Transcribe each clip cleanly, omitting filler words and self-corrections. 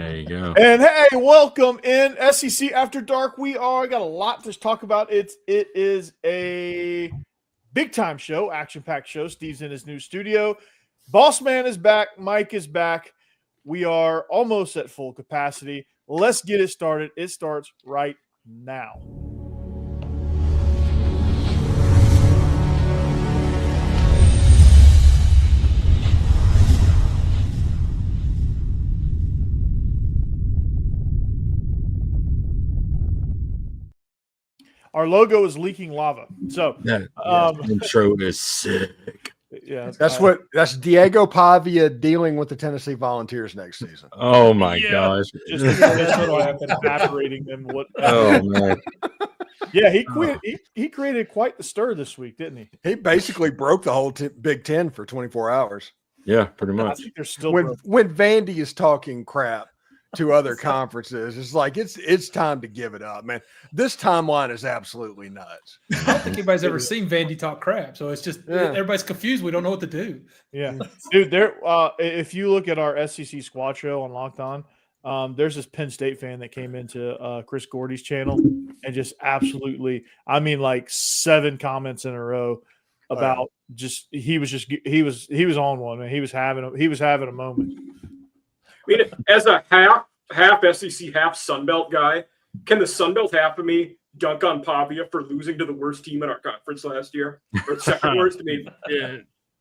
There you go. And hey, welcome in SEC After Dark. Got a lot to talk about. It is a big time show, action packed show. Steve's in his new studio. Boss Man is back. Mike is back. We are almost at full capacity. Let's get it started. It starts right now. Our logo is leaking lava. So intro is sick. Yeah, that's Diego Pavia dealing with the Tennessee Volunteers next season. Oh my gosh! Just evaporating them. Oh man! Yeah, he quit. He created quite the stir this week, didn't he? He basically broke the whole Big Ten for 24 hours. Yeah, pretty much. I think they're still when Vandy is talking crap to other conferences, it's like it's time to give it up, man. This timeline is absolutely nuts. I don't think anybody's ever seen Vandy talk crap, so it's just everybody's confused. We don't know what to do. Yeah, dude. If you look at our SEC squad show on Locked On, there's this Penn State fan that came into Chris Gordy's channel and just absolutely, I mean, like 7 comments in a row about he was on one, man. He was having a moment. I mean, as a half SEC, half Sunbelt guy, can the Sunbelt half of me dunk on Pavia for losing to the worst team in our conference last year? Or the second worst? I mean,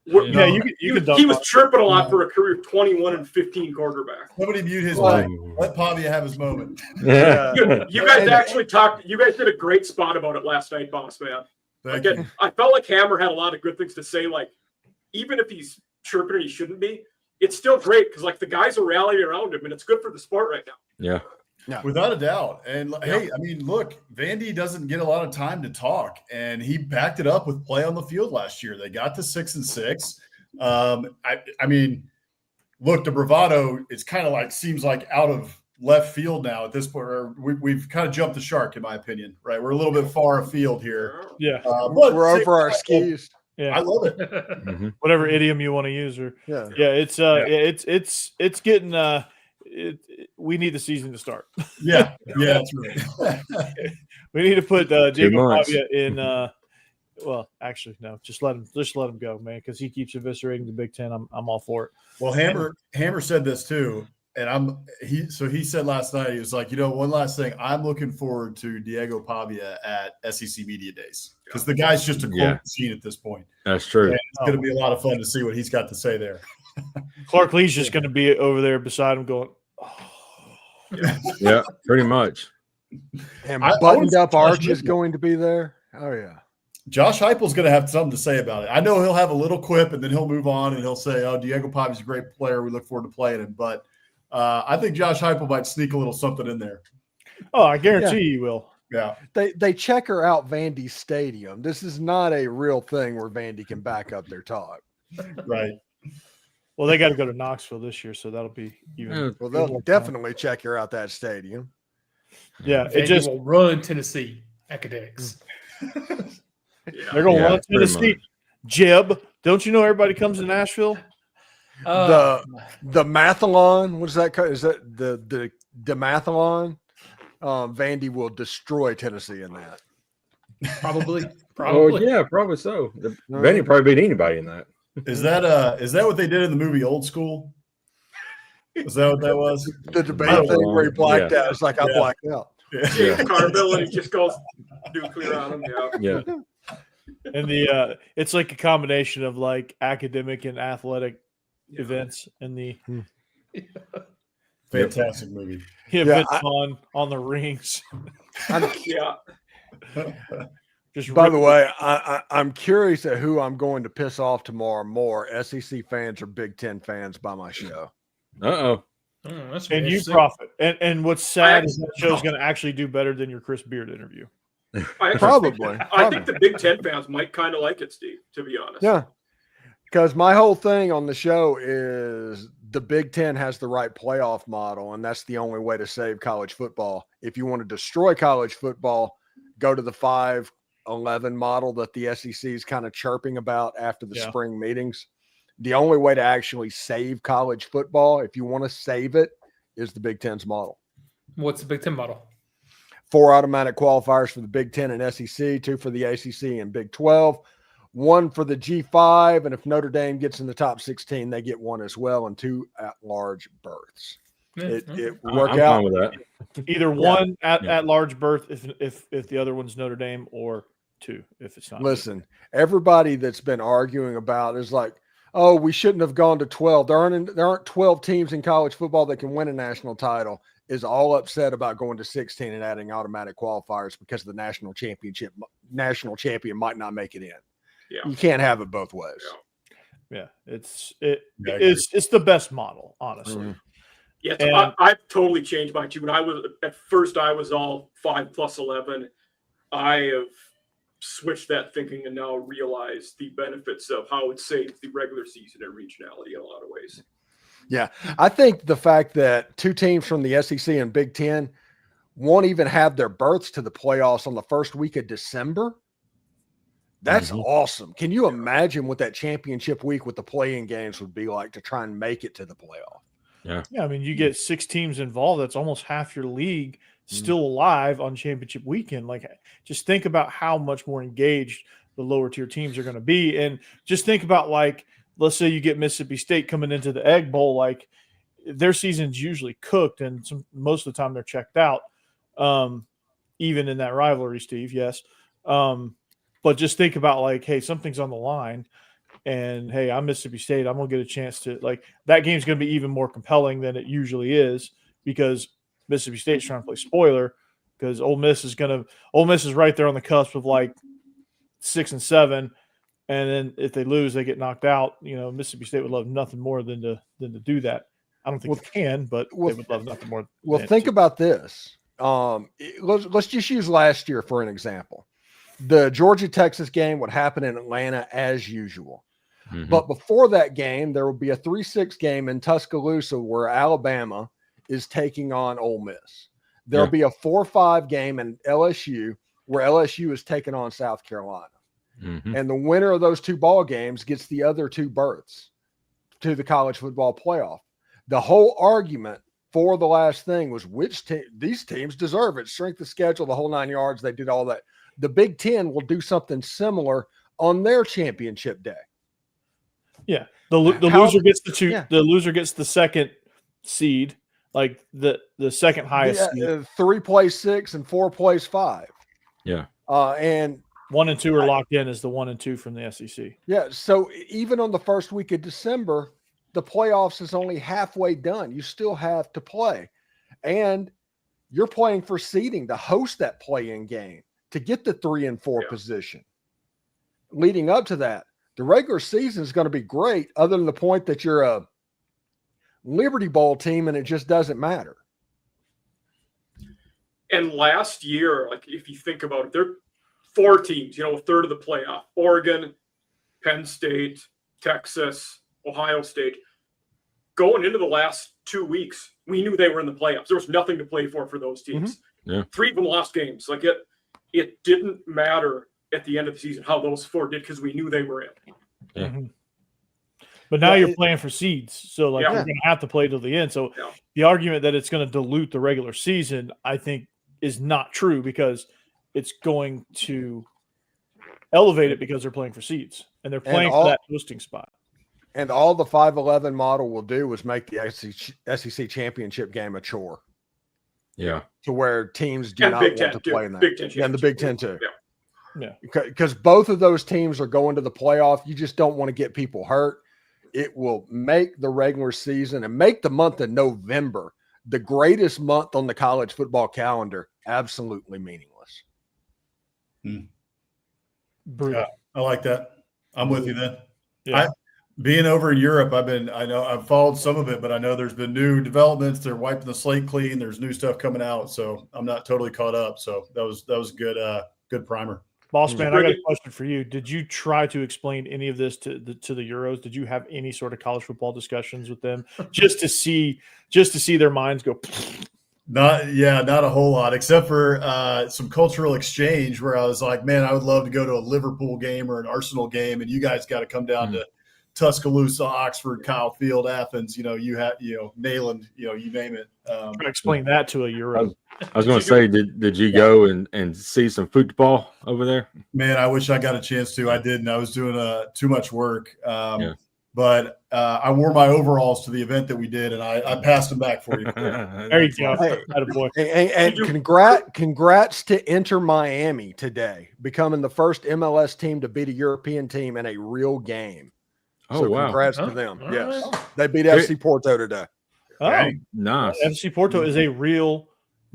you can dunk he was chirping a lot for a career 21-15 quarterback. Somebody mute his mic. Let Pavia have his moment. Yeah. You guys actually talked. You guys did a great spot about it last night, boss man. I felt like Hammer had a lot of good things to say. Like, even if he's chirping and he shouldn't be, it's still great because like the guys are rallying around him, and it's good for the sport right now. Yeah, without a doubt. And hey, I mean, look, Vandy doesn't get a lot of time to talk, and he backed it up with play on the field last year. They got to 6-6. I mean, look, the bravado is kind of like seems like out of left field now at this point. Or we've kind of jumped the shark, in my opinion. Right, we're a little bit far afield here. Yeah, but we're over our skis. Yeah, I love it. Whatever idiom you want to use, or it's getting. We need the season to start. Yeah, that's right. We need to put Diego Pavia in. Well, actually, no. Just let him go, man, because he keeps eviscerating the Big Ten. I'm all for it. Well, Hammer said this too, and he said last night, he was like, one last thing, I'm looking forward to Diego Pavia at SEC Media Days because the guy's just a quote machine at this point. That's true. And it's going to be a lot of fun to see what he's got to say there. Clark Lee's just going to be over there beside him going, yeah, pretty much. And buttoned up Arch is going to be there. Oh yeah. Josh Heupel's going to have something to say about it. I know he'll have a little quip and then he'll move on and he'll say, "Oh, Diego Pavia's a great player. We look forward to playing him." But I think Josh Heupel might sneak a little something in there. Oh, I guarantee you will. Yeah. They checker out Vandy Stadium. This is not a real thing where Vandy can back up their talk. Right. Well, they got to go to Knoxville this year, so that'll be even. Well, they'll definitely check you out that stadium. Yeah, it will run Tennessee academics. They're going to run Tennessee. Jeb, don't you know everybody comes to Nashville? The Mathalon, what is that? Is that the Mathalon? Vandy will destroy Tennessee in that. Probably. Oh yeah, probably so. Vandy probably beat anybody in that. Is that what they did in the movie Old School? Is that what that was? The debate thing where he blacked out. It's like I blacked out. Yeah. Carville and he just goes nuclear on him. Yeah. And it's like a combination of like academic and athletic events in the fantastic movie. Events on the rings. Just by the way, I'm curious at who I'm going to piss off tomorrow more, SEC fans or Big Ten fans by my show. And you profit. And what's sad is that show's going to actually do better than your Chris Beard interview. Probably. I think the Big Ten fans might kind of like it, Steve, to be honest. Yeah. Because my whole thing on the show is the Big Ten has the right playoff model, and that's the only way to save college football. If you want to destroy college football, go to the 5-11 model that the SEC is kind of chirping about after the spring meetings. The only way to actually save college football, if you want to save it, is the Big Ten's model. What's the Big Ten model? 4 automatic qualifiers for the Big Ten and SEC, 2 for the ACC and Big 12, 1 for the G5, and if Notre Dame gets in the top 16, they get 1 as well, and 2 at-large berths. It work I'm out fine with that. Either one at large berth if the other one's Notre Dame, or 2 if it's not. Listen, everybody that's been arguing about is like, oh, we shouldn't have gone to 12. There aren't 12 teams in college football that can win a national title, is all upset about going to 16 and adding automatic qualifiers because the national champion might not make it in. Yeah. You can't have it both ways. Yeah, it's the best model, honestly. Mm-hmm. Yeah, so I've totally changed my tune. I was all 5 plus 11. I have switched that thinking and now realize the benefits of how it saves the regular season and regionality in a lot of ways. Yeah, I think the fact that 2 teams from the SEC and Big Ten won't even have their berths to the playoffs on the first week of December, that's awesome. Can you imagine what that championship week with the play-in games would be like to try and make it to the playoff? Yeah, I mean, you get 6 teams involved. That's almost half your league still alive on championship weekend. Like, just think about how much more engaged the lower tier teams are going to be. And just think about, like, let's say you get Mississippi State coming into the Egg Bowl, like their season's usually cooked and most of the time they're checked out. Even in that rivalry, Steve, yes. But just think about, like, hey, something's on the line. And, hey, I'm Mississippi State. I'm going to get a chance to – like, that game's going to be even more compelling than it usually is because Mississippi State's trying to play spoiler because Ole Miss is right there on the cusp of, like, 6 and 7. And then if they lose, they get knocked out. You know, Mississippi State would love nothing more than to do that. I don't think they can, but they would love nothing more. Well, think about this. Let's just use last year for an example. The Georgia-Texas game would happen in Atlanta as usual. Mm-hmm. But before that game, there will be a 3-6 game in Tuscaloosa where Alabama is taking on Ole Miss. There'll be a 4-5 game in LSU where LSU is taking on South Carolina. Mm-hmm. And the winner of those 2 ball games gets the other 2 berths to the college football playoff. The whole argument for the last thing was these teams deserve it. Strength of schedule, the whole 9 yards. They did all that. The Big Ten will do something similar on their championship day. Yeah, the loser gets the 2. Yeah. The loser gets the second seed, like the second highest. 3 plays 6 and 4 plays 5. Yeah, and 1 and 2 are locked in as the 1 and 2 from the SEC. Yeah, so even on the first week of December, the playoffs is only halfway done. You still have to play, and you're playing for seeding to host that play-in game to get the 3 and 4 position. Leading up to that, the regular season is going to be great, other than the point that you're a Liberty Bowl team and it just doesn't matter. And last year, like if you think about it, there are 4 teams, a third of the playoff: Oregon, Penn State, Texas, Ohio State. Going into the last 2 weeks, we knew they were in the playoffs. There was nothing to play for those teams. Mm-hmm. Yeah. 3 of them lost games. Like it didn't matter at the end of the season how those 4 did because we knew they were in. Yeah. Mm-hmm. But now you're playing for seeds, so you're going to have to play till the end. So the argument that it's going to dilute the regular season, I think, is not true because it's going to elevate it because they're playing for seeds and they're playing for that hosting spot. And all the 5-11 model will do is make the SEC championship game a chore. Yeah. To where teams do not want to play in that. Big Ten and the Big Ten too. Yeah. Because both of those teams are going to the playoff. You just don't want to get people hurt. It will make the regular season and make the month of November, the greatest month on the college football calendar, absolutely meaningless. Yeah, I like that. I'm with you then. Yeah. Being over in Europe, I've followed some of it, but I know there's been new developments. They're wiping the slate clean. There's new stuff coming out, so I'm not totally caught up. So that was good primer. Boss man, I got a question for you. Did you try to explain any of this to the Euros? Did you have any sort of college football discussions with them just to see their minds go? Not a whole lot, except for some cultural exchange where I was like, man, I would love to go to a Liverpool game or an Arsenal game, and you guys got to come down Tuscaloosa, Oxford, Kyle Field, Athens. You have Nayland. You name it. Explain that to a Euro. I was going to say, did you go and see some football over there? Man, I wish I got a chance to. I didn't. I was doing too much work. But I wore my overalls to the event that we did, and I passed them back for you. There you go. Hey, and congrats to Inter Miami today, becoming the first MLS team to beat a European team in a real game. Oh, wow. Congrats to them. All Yes. right. They beat FC Porto today. Oh, Nice. FC Porto is a real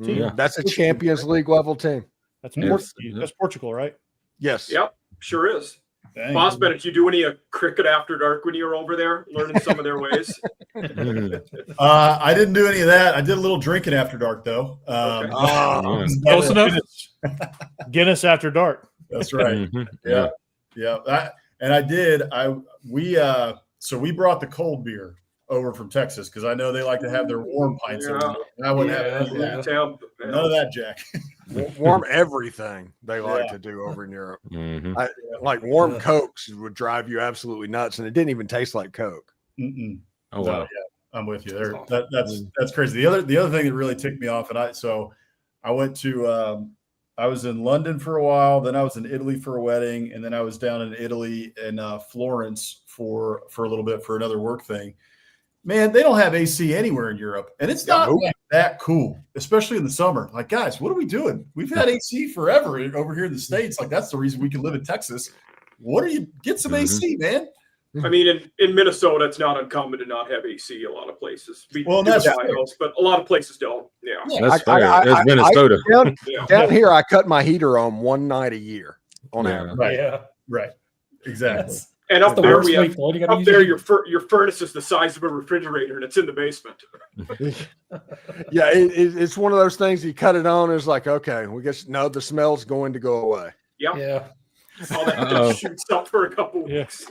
team. Yeah. That's a Champions League level team. That's Yes. That's Portugal, right? Yes. Yep, sure is. Dang. Boss Ben, did you do any cricket after dark when you were over there, learning some of their ways? I didn't do any of that. I did a little drinking after dark, though. Okay. Close enough. Guinness after dark. That's right. Mhm. Yeah. And I did. So we brought the cold beer over from Texas because I know they like to have their warm pints. Yeah. I wouldn't have Room that. temp, None of that, Jack. Warm everything they like Yeah. to do over in Europe. Mhm. Like warm Cokes would drive you absolutely nuts, and it didn't even taste like Coke. Mm-mm. Oh, No, wow. yeah, I'm with you there. That's crazy. The other thing that really ticked me off, and I went to I was in London for a while, then I was in Italy for a wedding, and then I was down in Italy and Florence for a little bit for another work thing. Man, they don't have AC anywhere in Europe, and it's not like that cool, especially in the summer. Like, guys, what are we doing? We've had AC forever over here in the States. Like, that's the reason we can live in Texas. Get some AC, man. I mean, in Minnesota, it's not uncommon to not have AC a lot of places. Well, do that's at my house, but a lot of places don't. Yeah. That's fair. It's Minnesota. Down here, I cut my heater on one night a year on average. Right. Yeah. Right. Exactly. And up the there, worst we have week. All you gotta up use there, is- your furnace is the size of a refrigerator, and it's in the basement. Yeah, it's one of those things you cut it on. It's like, okay, we guess the smell's going to go away. Yep. Yeah. All that just shoots up for a couple weeks.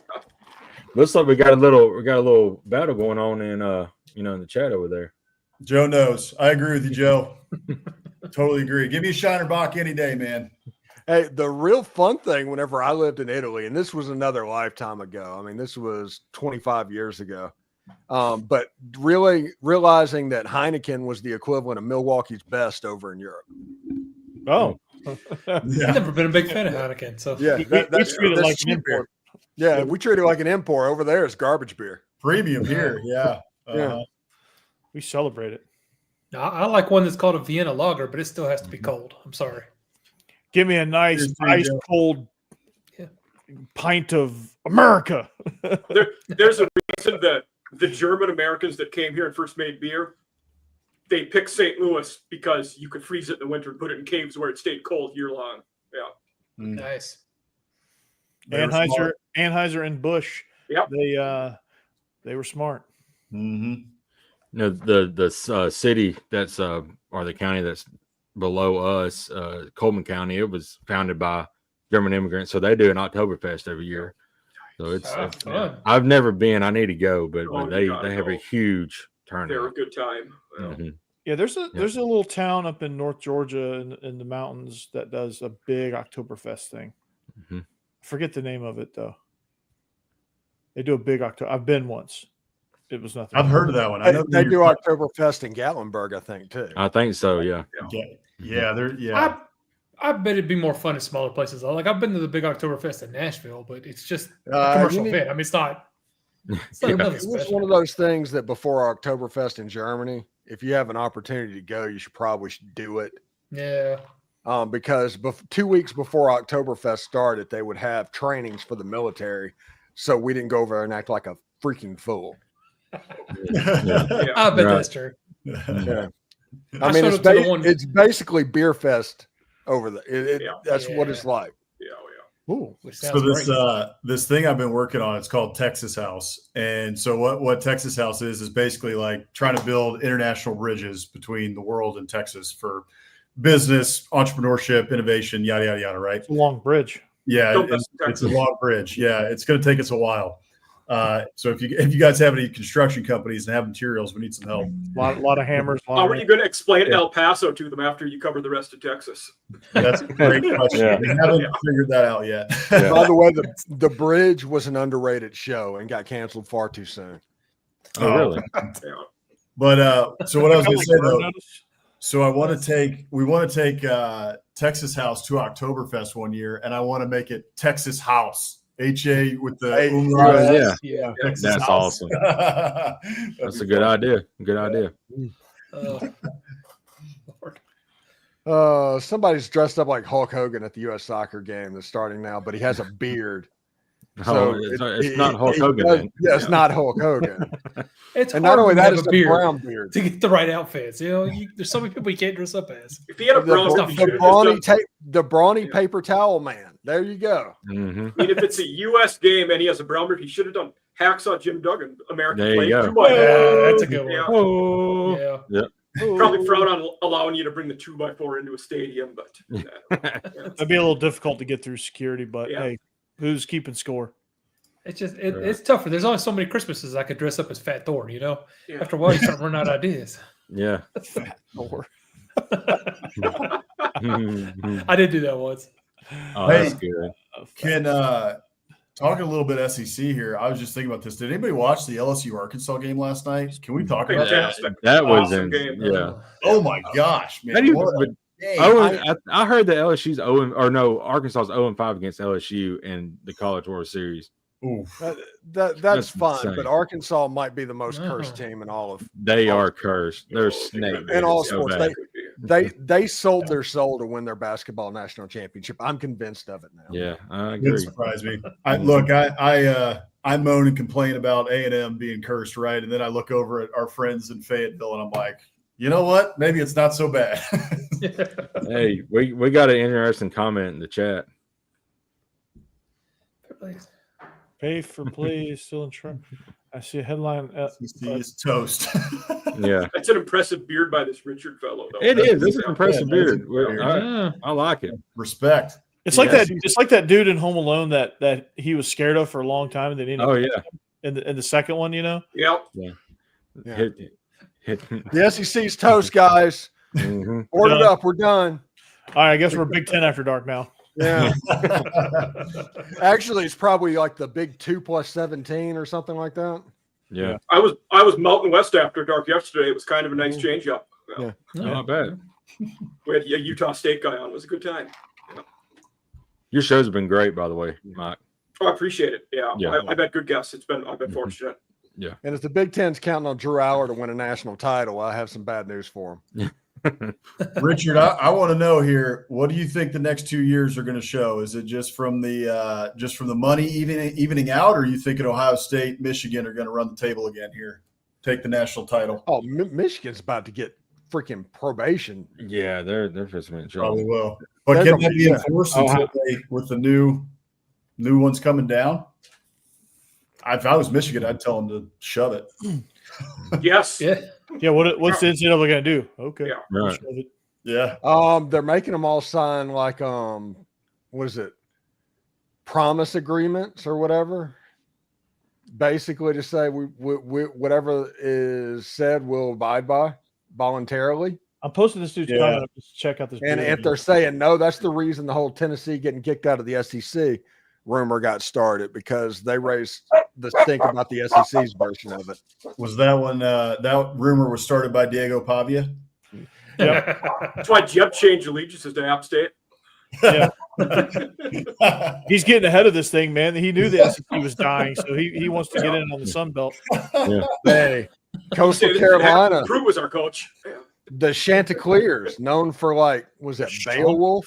Looks like we got a little battle going on in in the chat over there. Joe knows. I agree with you, Joe. Totally agree. Give me a Shiner Bach any day, man. Hey, the real fun thing whenever I lived in Italy, and this was another lifetime ago. I mean, this was 25 years ago. But really realizing that Heineken was the equivalent of Milwaukee's Best over in Europe. Oh, I've never been a big fan of Heineken. So Yeah, we treat it like an cheap beer. import. Yeah, we treat it like an import. Over there, it's garbage beer. Premium here. Yeah. Yeah. We celebrate it. I like one that's called a Vienna Lager, but it still has to be cold. I'm sorry. Give me a nice Here's the ice deal. cold Yeah. pint of America. There's a reason that the German Americans that came here and first made beer, they picked St. Louis because you could freeze it in the winter and put it in caves where it stayed cold year long. Yeah. Nice. They were smart. Anheuser and Busch. Yep. They were smart. Mhm. The city that's or the county that's below us, Coleman County, it was founded by German immigrants, so they do an Oktoberfest every year. So it's fun. I've never been. I need to go, but Oh, they you gotta have a go. huge They're a turnout. good time. Yeah. Mhm. Yeah, there's a little town up in North Georgia in the mountains that does a big Oktoberfest thing. Mhm. I forget the name of it though. They do a big October. I've been once. It was nothing. I've heard of that one. I know They that do you're- Oktoberfest in Gatlinburg, I think, too. I think so. Yeah. Okay. Yeah, they're yeah. I bet it'd be more fun in smaller places. Like I've been to the big Oktoberfest in Nashville, but it's just a You commercial need- event. I mean, it's not Yeah. nothing It was special. one of those things that before Oktoberfest in Germany, if you have an opportunity to go, you should probably do it. Yeah. Because 2 weeks before Oktoberfest started, they would have trainings for the military. So we didn't go over there and act like a freaking fool. Yeah. I bet Right. that's true. Yeah. I I mean, showed it's, up to the one- it's basically beer fest over there. Yeah. That's what it's Yeah. like. Ooh. Which So sounds this great. this thing I've been working on, it's called Texas House. And so what Texas House is basically like trying to build international bridges between the world and Texas for business, entrepreneurship, innovation, yada yada yada, right? It's a long bridge. Yeah, Don't mess it's with a Texas. long bridge. Yeah, it's going to take us a while. So if you guys have any construction companies and have materials, we need some help. A lot of hammers. How are you going to explain El Paso to them after you cover the rest of Texas? That's a great question. Yeah. We haven't figured that out yet. Yeah. By the way, the bridge was an underrated show and got canceled far too soon. Oh, really? Yeah. But so what I was going to say though, Notice? so we want to take Texas House to Oktoberfest one year, and I want to make it Texas House. HA with the Hey, umlaut. Yeah. Texas That's House. awesome. That'd That's be a good fun. idea. Good idea. Lord. Somebody's dressed up like Hulk Hogan at the U.S. soccer game that's starting now, but he has a beard. Oh, it's not Hulk Hogan. does- then. Yeah, it's not Hulk Hogan. It's And hard not only to that, have it's a a beard brown beard. to get the right outfits. There's so many people you can't dress up as. If he had a The, brown, the, he should have brawny just done, the brawny Yeah. paper towel man. There you go. Mhm. I mean, if it's a U.S. game and he has a brown beard, he should have done Hacksaw Jim Duggan, American There you flag. go. 2x4. Yeah, that's a good one. Yeah. Oh, Yeah. Probably frown on allowing you to bring the 2x4 into a stadium, but It'd be a little difficult to get through security, but Yeah. hey, who's keeping score? It's just it's tougher. There's only so many Christmases I could dress up as Fat Thor. Yeah. After a while, you start running out of ideas. yeah. Thor. Mhm. I did do that once. Oh, that's good. Can talking a little bit SEC here. I was just thinking about this. Did anybody watch the LSU Arkansas game last night? Can we talk about that? fantastic. That was Awesome in, game. yeah. Oh my gosh, How man! do you, What a but game. I heard that LSU's 0 or no, Arkansas's 0-5 against LSU in the College World Series. Oof. That's That's fine, insane. but Arkansas might be the most Uh-huh. cursed team in all of They are cursed. They're snake. in all so sports. bad. They sold their soul to win their basketball national championship. I'm convinced of it now. Yeah, I Didn't agree. surprise me. I moan and complain about A&M being cursed, right? And then I look over at our friends in Fayetteville, and I'm like, you know what? Maybe it's not so bad. Hey, we got an interesting comment in the chat. Pay for play is still in trouble. I see a headline. It's toast. Yeah, That's an impressive beard by this Richard fellow, though. it is. It's an Yeah. impressive Yeah, that's a beard. good beard. I like it. Respect. It's like Yes. that. It's like that dude in Home Alone that he was scared of for a long time, and they didn't. Oh yeah. In the second one, Yep. Yeah. Hit. The SEC's toast, guys. Mhm. Ordered up. We're done. All right, I guess we're Big Ten after dark now. Yeah. Actually, it's probably like the big 2 + 17 or something like that. Yeah, I was Mountain West after dark yesterday. It was kind of a nice change up. Yeah. not bad. We had a Utah State guy on. It was a good time. Your shows have been great, by the way, Mike. Oh, I appreciate it. Yeah. Yeah. I've had good guests. I've been fortunate. And if the Big Ten's counting on Drew Aller to win a national title, I have some bad news for him. Richard, I want to know here, what do you think the next 2 years are going to show? Is it just from the money evening out, or you think at Ohio State, Michigan are going to run the table again here, take the national title? Oh, Michigan's about to get freaking probation. Yeah, they're just in trouble. Probably will. But They're can gonna that be- be enforced until with the new ones coming down? If I was Michigan, I'd tell them to shove it. Yes. Yeah. Yeah. What's the NCAA going to do? Okay. Yeah. Right. Shove it. Yeah. They're making them all sign like what is it? Promise agreements or whatever. Basically to say we whatever is said we'll abide by voluntarily. I'm posting this dude's Yeah. comment. Just check out this. And video. if they're saying no, that's the reason the whole Tennessee getting kicked out of the SEC rumor got started, because they raised the stink about the SEC's version of it. Was that one that rumor was started by Diego Pavia? That's why Jeb changed allegiances to App State. Yeah. He's getting ahead of this thing, man. He knew the SEC was dying, so he wants to get in on the Sun Belt. Hey, Coastal Say, Carolina, Crew was our coach. Yeah. the Chanticleers, known for like, was it Beowulf?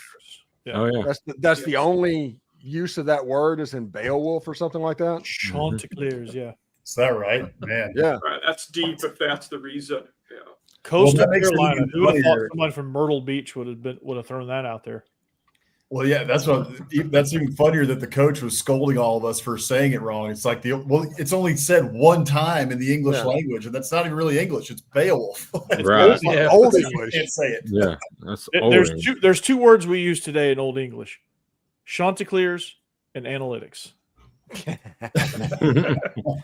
Oh yeah. That's the only use of that word is in Beowulf or something like that. Chanticleers, yeah. Is that right, man? Yeah. All right, that's deep if that's the reason. Yeah. Coastal that makes it Carolina. even Who would have thought funnier. somebody from Myrtle Beach would have thrown that out there? Well, yeah, that's even funnier that the coach was scolding all of us for saying it wrong. It's like it's only said one time in the English language, and that's not even really English. It's Beowulf. Right. Yeah. Old You English. can't say it. Yeah, that's There's two words we use today in Old English: Chanticleers and analytics.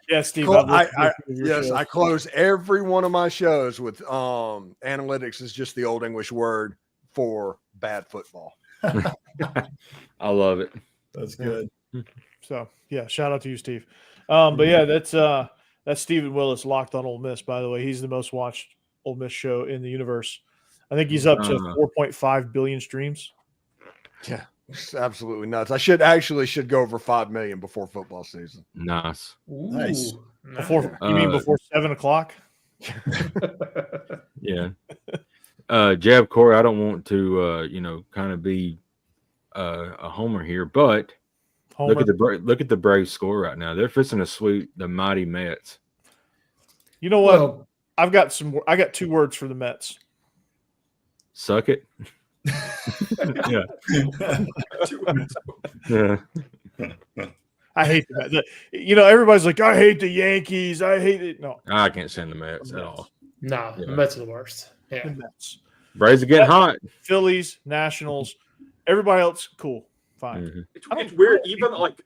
Yeah, Steve. I close every one of my shows with analytics is just the old English word for bad football. I love it. That's good. So yeah, shout out to you, Steve. But yeah, that's Stephen Willis, Locked on Ole Miss. By the way, he's the most watched Ole Miss show in the universe. I think he's up to 4.5 billion streams. Yeah, it's absolutely nuts. I should go over 5 million before football season. Nice. Nice. Before you mean before 7 o'clock? Yeah. Jab Corey, I don't want to kind of be a homer here, but Homer. look at the Braves score right now. They're fixing to sweep the mighty Mets. You know what? Well, I got 2 words for the Mets. Suck it. Yeah. Yeah. I hate the Mets. Everybody's like, I hate the Yankees. I hate it. No, I can't stand the Mets at all. nah, Yeah. the Mets are the worst. Yeah. the Mets. Braves are getting hot. Phillies, Nationals, everybody else, cool, fine. Mhm. It's weird, even like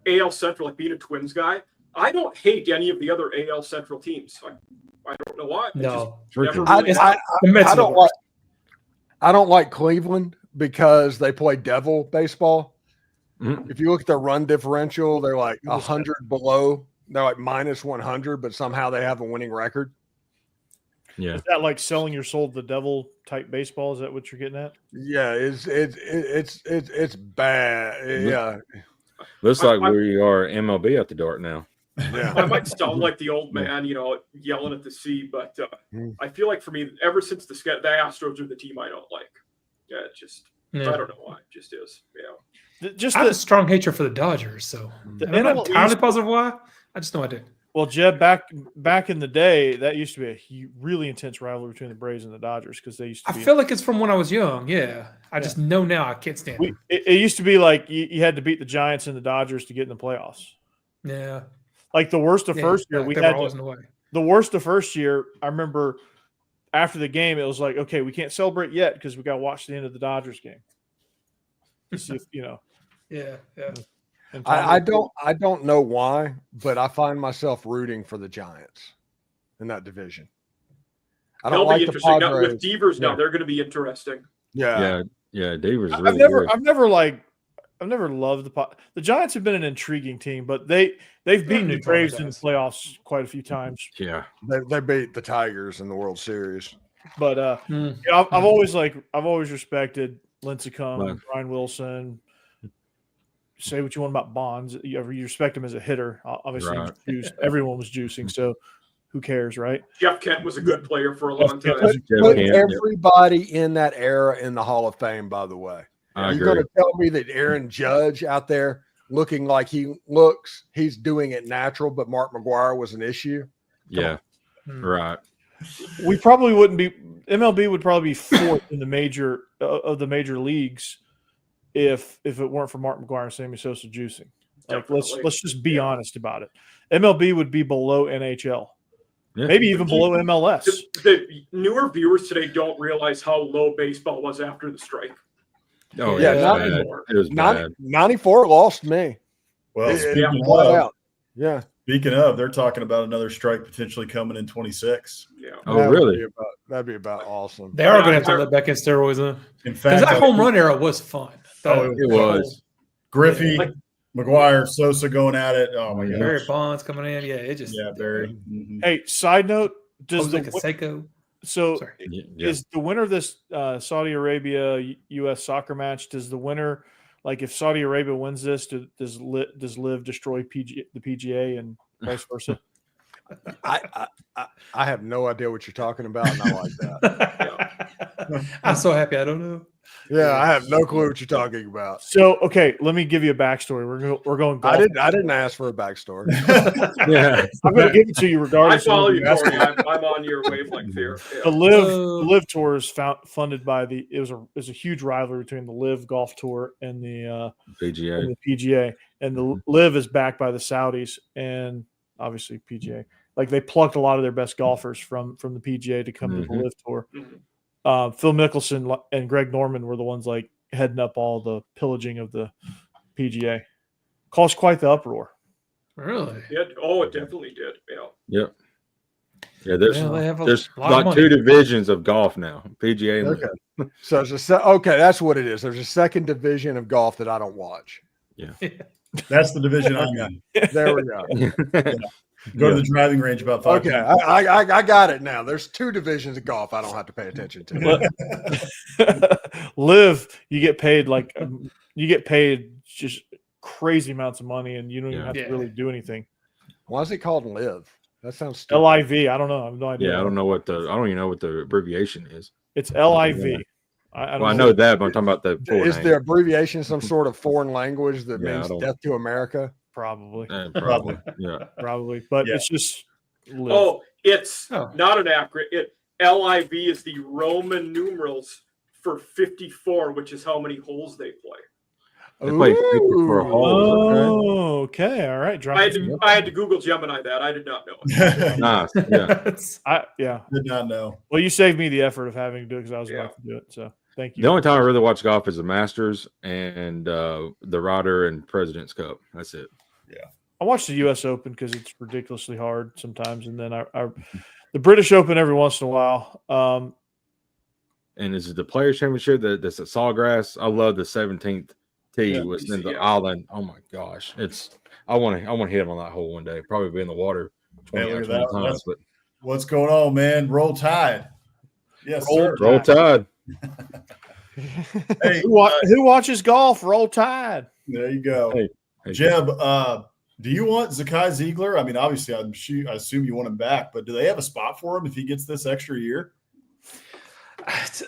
AL Central, like being a Twins guy, I don't hate any of the other AL Central teams. I don't know why. No. Never I, really I, The Mets I are the don't like worst. I don't like Cleveland because they play devil baseball. Mhm. If you look at their run differential, they're like 100 below. They're like minus 100, but somehow they have a winning record. Yeah. Is that like selling your soul to the devil type baseball? Is that what you're getting at? Yeah, it's bad. Yeah, Looks like we are MLB at the dark now. yeah. I might sound like the old man, yelling at the sea, but I feel like for me, ever since the Astros are the team I don't like. Yeah, it just I don't know why. It just is. Yeah. Just I have a strong hatred for the Dodgers, so The I'm not NL entirely East- positive why. I just know I did. Well, Jeb, back in the day, that used to be a really intense rivalry between the Braves and the Dodgers because they used to I be. feel like it's from when I was young. Yeah. I just know now I can't stand them. It used to be like you had to beat the Giants and the Dodgers to get in the playoffs. Yeah. Like the worst of first year, we they had were always in the way. the worst of first year. I remember after the game, it was like, okay, we can't celebrate yet because we got to watch the end of the Dodgers game. To see if, Yeah. Yeah. and I don't know why, but I find myself rooting for the Giants in that division. I don't They'll like be the interesting. Now, Padres. with Devers now, Yeah. they're going to be interesting. Yeah. Yeah. Devers is I've really never good. I've never loved the Giants have been an intriguing team, but they've beaten the Braves in the playoffs quite a few times. Yeah. They beat the Tigers in the World Series. But I've always respected Lincecum, Right. Brian Wilson. Say what you want about Bonds. You respect him as a hitter. Obviously, Right. everyone was juicing, so who cares, right? Jeff Kent was a good player for a long Jeff time. Kent Put Kent, everybody in that era in the Hall of Fame, by the way. I You're agree. going to tell me that Aaron Judge out there looking like he looks, he's doing it natural, but Mark McGwire was an issue? Yeah. Right. We probably wouldn't be. MLB would probably be fourth in the major of the major leagues if it weren't for Mark McGwire and Sammy Sosa juicing. Like Definitely. let's just be honest about it. MLB would be below NHL, Yeah. maybe even below MLS. The newer viewers today don't realize how low baseball was after the strike. Oh Yeah, yeah. not It was bad. anymore. It was bad. 94 lost me. Well, Yeah. speaking of, they're talking about another strike potentially coming in 26. Yeah. Oh That would really? be that'd be about awesome. They are going to have to let back in steroids, though. In Because fact, that home run era was fun. Oh, It was. Griffey, Like- McGuire, Sosa going at it. Oh my Barry gosh. Bonds coming in. Yeah, it just. Yeah, Barry. Mhm. Hey, side note: does Jose the Canseco. so Sorry. Yeah. is the winner of this Saudi Arabia U.S. soccer match? Does the winner, like if Saudi Arabia wins this, does Liv destroy the PGA and vice versa? I have no idea what you're talking about, and I like that. I'm so happy. I don't know. Yeah, I have no clue what you're talking about. So okay, let me give you a backstory. We're going golf. I didn't ask for a backstory. Yeah. I'm going to give it to you I regardless. follow of you, what Corey. you ask. I'm on your wavelength here. The Yeah. Live Tour is funded by it was a huge rivalry between the Live Golf Tour and the PGA. PGA, and the Live is backed by the Saudis and obviously PGA. Like they plucked a lot of their best golfers from the PGA to come to the Live Tour. Mhm. Phil Mickelson and Greg Norman were the ones like heading up all the pillaging of the PGA. caused quite the uproar. Really? It definitely did. Yeah. Yep. Yeah, there's Yeah, they have a there's lot of like money. 2 divisions of golf now, PGA and Okay. LIV. So it's okay, that's what it is. There's a second division of golf that I don't watch. That's the division I'm in. There we go. Go to the driving range about 5 Okay, times. I got it now. There's 2 divisions of golf I don't have to pay attention to. Live, you get paid just crazy amounts of money, and you don't even have to really do anything. Why is it called live? That sounds stupid. LIV. I don't know. I have no idea. Yeah, I don't even know what the abbreviation is. It's LIV. I know that, but I'm talking about the full Is name. the abbreviation some sort of foreign language that Yeah, I means don't- death to America? Probably. Probably. Yeah. Probably. But Yeah. it's just live. Oh, it's Oh. not an accurate. LIV is the Roman numerals for 54, which is how many holes they play. They play 54 holes. Okay. All right. Drop I it. had to Google Gemini that. I did not know it. Nice. Yeah. Yeah. Did not know. Well, you saved me the effort of having to do it because I was Yeah. about to do it. So thank you. The only time I really watch golf is the Masters and the Ryder and President's Cup. That's it. I watch the U.S. Open because it's ridiculously hard sometimes, and then the British Open every once in a while. And is it the Players Championship that's at Sawgrass? I love the 17th tee was in the island. Oh my gosh, I want to hit him on that hole one day. Probably be in the water 20 Hey, or look 20 at that. times. But What's going on, man? Roll Tide. Yes, sir. roll Tide. Hey, Who watches golf? Roll Tide. there you go. Hey, Jeb, do you want Zakai Ziegler? I mean, obviously, I assume you want him back, but do they have a spot for him if he gets this extra year?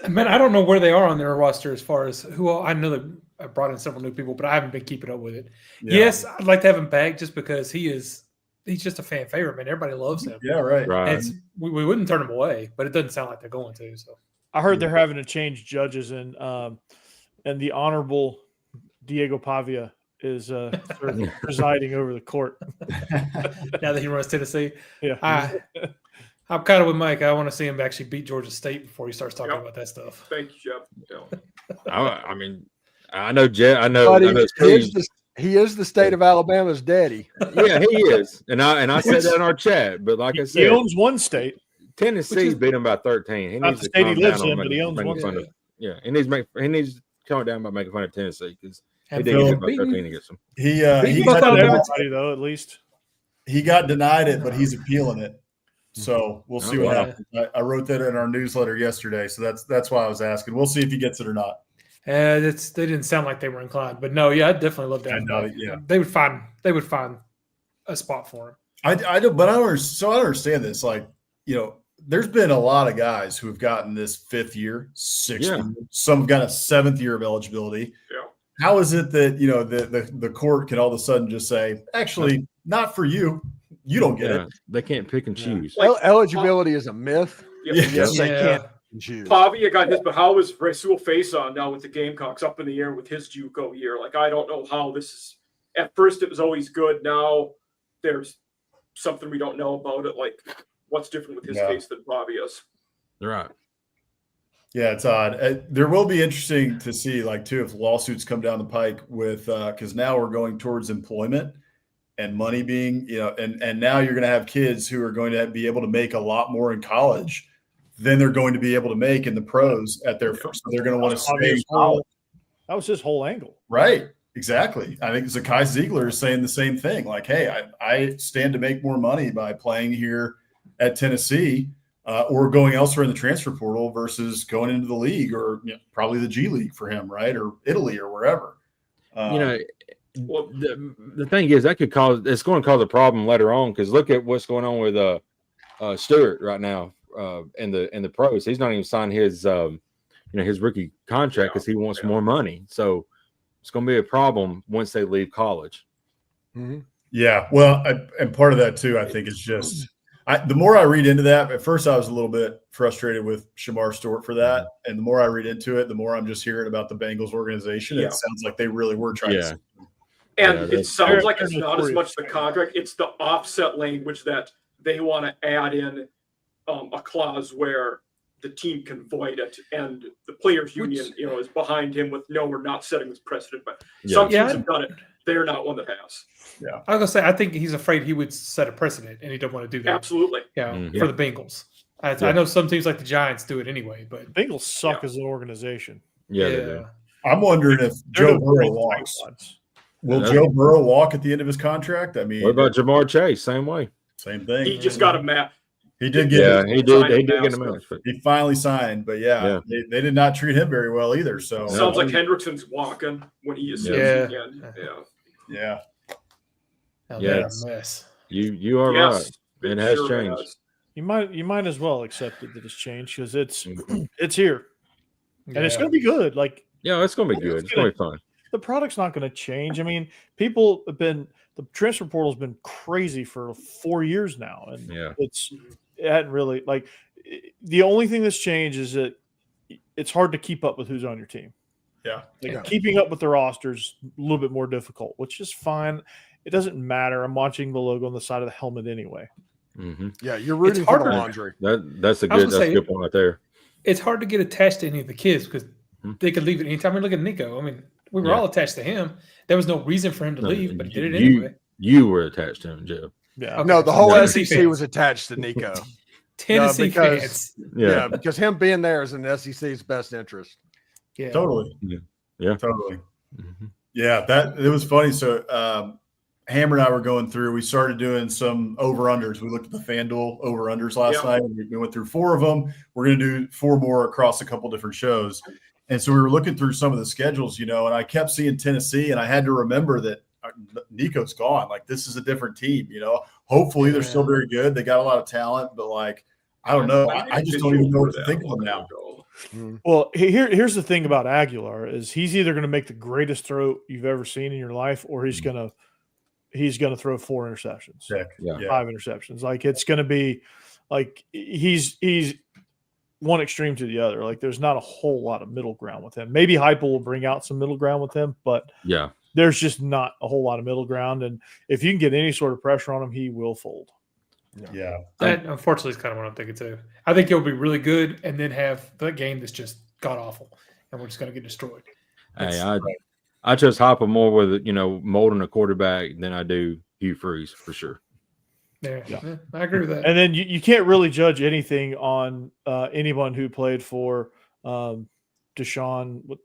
Man, I don't know where they are on their roster as far as who I know that I brought in several new people, but I haven't been keeping up with it. Yeah. Yes, I'd like to have him back just because he's just a fan favorite, man. Everybody loves him. Yeah, right. And we wouldn't turn him away, but it doesn't sound like they're going to. So I heard they're having to change judges, and the honorable Diego Pavia is presiding over the court. now that he runs Tennessee, Yeah. I'm kind of with Mike. I want to see him actually beat Georgia State before he starts talking about that stuff. Thank you, Jeff. Yeah. I mean, I know Jet. I know. But I know Steve. he is the state of Alabama's daddy. Yeah, he is. And I said that in our chat. But like I He said, owns one state. Tennessee beat him by 13. He Not needs the to state he calm lives down in, on but he owns making one fun state. of. Yeah, he needs to calm down about making fun of Tennessee because he And did get Phil, hit by 13 against him. He Not got, everybody, though, at least. he got denied it, but he's appealing it. So we'll see Oh, what wow. happens. I wrote that in our newsletter yesterday, so that's why I was asking. We'll see if he gets it or not. They didn't sound like they were inclined, but no, yeah, I'd definitely love to have him know, back. yeah. They would find a spot for him. I don't understand this. Like, there's been a lot of guys who have gotten this 5th year, 6th Yeah. year. Some have got a 7th year of eligibility. Yeah. How is it that the court can all of a sudden just say, actually, not for you. You don't get Yeah, it. they can't pick and choose. Eligibility is a myth. Yeah. Yes, they Yeah. can choose. Pavia got his, but how is Rasul Faison now with the Gamecocks up in the air with his JUCO year? Like, I don't know how this is. At first, it was always good. Now there's something we don't know about it. Like, what's different with his case than Pavia's? Right. Yeah, it's odd. There will be interesting to see, like, too, if lawsuits come down the pike with because now we're going towards employment and money being, and now you're going to have kids who are going to be able to make a lot more in college than they're going to be able to make in the pros at their first. So they're going to want to stay in college. That was his whole angle. Right. Exactly. I think Zakai Ziegler is saying the same thing. Like, hey, I stand to make more money by playing here at Tennessee or going elsewhere in the transfer portal versus going into the league or probably the G League for him, right? Or Italy or wherever. The thing is that it's going to cause a problem later on because look at what's going on with Stewart right now in the pros. He's not even signed his his rookie contract because he wants more money. So it's going to be a problem once they leave college. Mm-hmm. Yeah, well, and part of that too, I think, is just the more I read into that. At first, I was a little bit frustrated with Shamar Stewart for that, and the more I read into it, the more I'm just hearing about the Bengals organization. Yeah. It sounds like they really were trying to. And it sounds like it's not as much the contract; it's the offset language that they want to add in a clause where the team can void it, and the players' union, is behind him with no, we're not setting this precedent. But some teams have done it. They're not one that has. I was gonna say I think he's afraid he would set a precedent, and he don't want to do that. Absolutely. For the Bengals. I know some teams like the Giants do it anyway, but Bengals suck as an organization. Yeah, they do. I'm wondering if They're Joe the Burrow great walks. ones. Will Joe Burrow walk at the end of his contract? I mean, What about Jamar Chase? Same way. same thing. He just got a map. He did get. Yeah, he did get a match. He finally signed, but they did not treat him very well either. So Sounds like Hendrickson's walking when he is again. Yeah. Yes. Mess. You are right. It has changed. You might as well accept it that it's changed because it's here and it's going to be good. Like it's going to be good. It's going to be fun. The product's not going to change. I mean, people have been the transfer portal's been crazy for 4 years now, and it hadn't really the only thing that's changed is that it's hard to keep up with who's on your team. Keeping up with the roster's a little bit more difficult, which is fine. It doesn't matter. I'm watching the logo on the side of the helmet anyway. Mm-hmm. Yeah, you're rooting for the laundry. That's a good point right there. It's hard to get attached to any of the kids because they could leave at any time. I mean, look at Nico. I mean, we were all attached to him. There was no reason for him to leave, but he did it anyway. You were attached to him, Joe. Yeah. Okay. No, the whole SEC was attached to Nico. Tennessee fans. Yeah, because him being there is in the SEC's best interest. Yeah. Totally. Yeah. Totally. Mm-hmm. Yeah, it was funny. So Hammer and I were going through, we started doing some over-unders. We looked at the FanDuel over-unders last night. We went through 4 of them. We're going to do 4 more across a couple different shows. And so we were looking through some of the schedules, and I kept seeing Tennessee, and I had to remember that Nico's gone. Like, this is a different team, Hopefully they're still very good. They got a lot of talent, but I don't know. I just don't even know what to think of them now. Well, here's the thing about Aguilar is he's either going to make the greatest throw you've ever seen in your life, or he's going to throw 4 interceptions, 5 interceptions. Like, it's going to be like he's one extreme to the other. Like, there's not a whole lot of middle ground with him. Maybe Heupel will bring out some middle ground with him, but there's just not a whole lot of middle ground. And if you can get any sort of pressure on him, he will fold. Yeah. That, unfortunately, is kind of what I'm thinking, too. I think he'll be really good and then have the game that's just god-awful, and we're just going to get destroyed. Hey, I just Heupel more with, molding a quarterback than I do Hugh Freeze, for sure. Yeah, I agree with that. And then you can't really judge anything on anyone who played for Deshaun.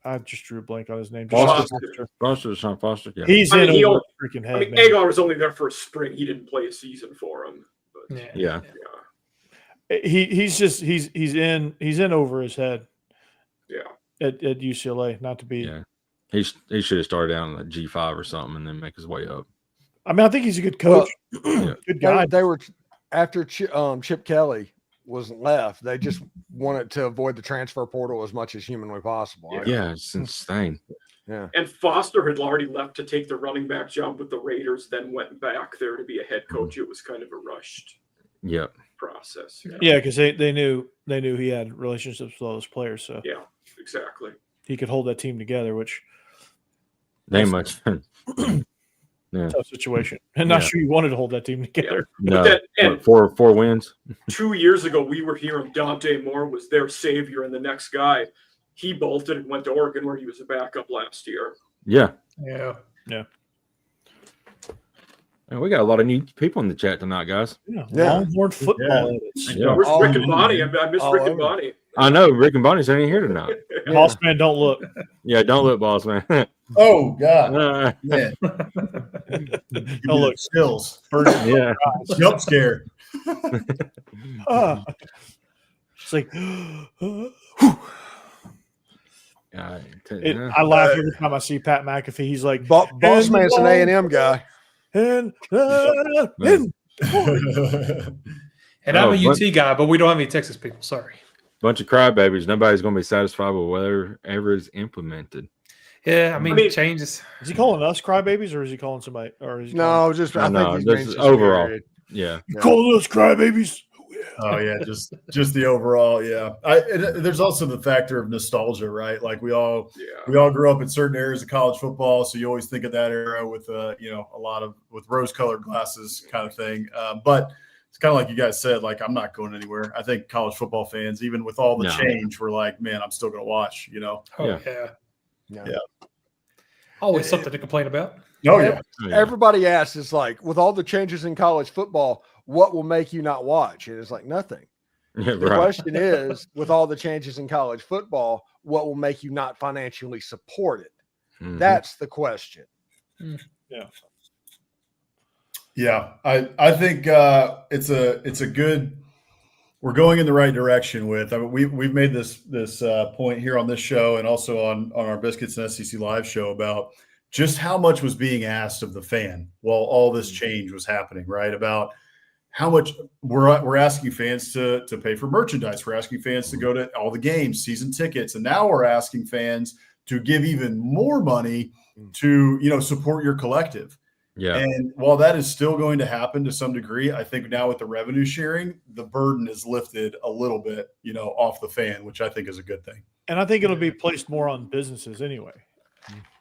I just drew a blank on his name. Deshaun Foster. Yeah. He's in over freaking head. Aguilar was only there for a spring. He didn't play a season for him. But He's in over his head. Yeah. At UCLA, not to be. Yeah. He should have started down at G5 or something and then make his way up. I mean, I think he's a good coach. Good guy. They were after Chip Kelly was left. They just wanted to avoid the transfer portal as much as humanly possible. Yeah, it's insane. Yeah. And Foster had already left to take the running back job with the Raiders, then went back there to be a head coach. It was kind of a rushed process. Yeah, because they knew he had relationships with all those players. So yeah, exactly. He could hold that team together, which they much. Tough situation. And not sure you wanted to hold that team together. No, and four wins. 2 years ago, we were hearing Dante Moore was their savior, and the next guy, he bolted and went to Oregon where he was a backup last year. Yeah. And we got a lot of new people in the chat tonight, guys. Longhorn football. Where's Rick and Bonnie? I miss Rick and Bonnie. I know Rick and Bonnie's ain't here tonight. Boss man, don't look. Yeah, don't look, boss man. Oh God! Yeah. Oh look, skills. Jump scare. It's like, I laugh every time I see Pat McAfee. He's like, boss man's an A&M guy. And I'm a UT guy, but we don't have any Texas people. Sorry. Bunch of crybabies. Nobody's going to be satisfied with whatever is implemented. Yeah, I mean changes. Is he calling us crybabies, or is he calling somebody? Or is he I think he's overall. Yeah, calling us crybabies. Oh yeah, just the overall. Yeah, there's also the factor of nostalgia, right? Like we all grew up in certain areas of college football, so you always think of that era with a lot of with rose-colored glasses kind of thing. But it's kind of like you guys said, like I'm not going anywhere. I think college football fans, even with all the change, we're like, man, I'm still going to watch. Oh, yeah. Always something to complain about. Oh yeah. Everybody asks, is like, with all the changes in college football, what will make you not watch? And it's like nothing. Yeah, The question is, with all the changes in college football, what will make you not financially support it? Mhm. That's the question. Yeah, I think it's a good. We're going in the right direction with. I mean, we've made this point here on this show and also on our Biscuits and SEC Live show about just how much was being asked of the fan while all this change was happening. Right, about how much we're asking fans to pay for merchandise. We're asking fans to go to all the games, season tickets, and now we're asking fans to give even more money to support your collective. Yeah. And while that is still going to happen to some degree, I think now with the revenue sharing, the burden is lifted a little bit, off the fan, which I think is a good thing. And I think it'll be placed more on businesses anyway.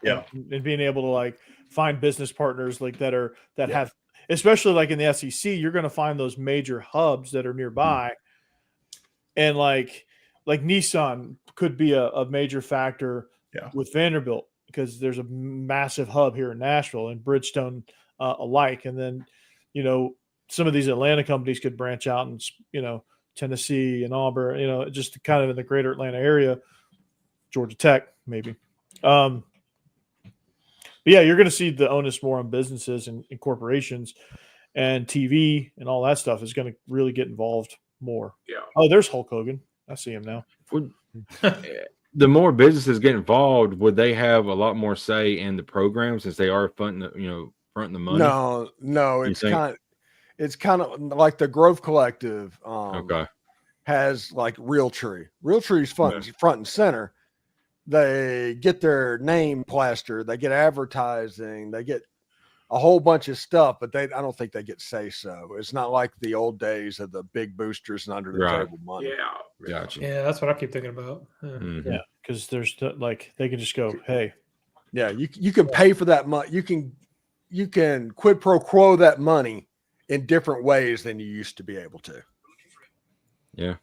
Yeah. And being able to like find business partners like that have, especially like in the SEC, you're going to find those major hubs that are nearby. And like Nissan could be a major factor with Vanderbilt, because there's a massive hub here in Nashville and Bridgestone alike. And then, some of these Atlanta companies could branch out and, Tennessee and Auburn, just kind of in the greater Atlanta area, Georgia Tech, maybe. But yeah, you're going to see the onus more on businesses and corporations, and TV and all that stuff is going to really get involved more. Yeah. Oh, there's Hulk Hogan. I see him now. The more businesses get involved, would they have a lot more say in the program since they are fronting the money? No, it's kind of like the Grove Collective. Has like Realtree. Realtree's front and center. They get their name plastered. They get advertising. They get a whole bunch of stuff, but I don't think they get say so. It's not like the old days of the big boosters and under the table money. Yeah. Gotcha. Yeah, that's what I keep thinking about. Yeah, because there's they can just go, hey. Yeah, you can pay for that money. You can quid pro quo that money in different ways than you used to be able to. Yeah.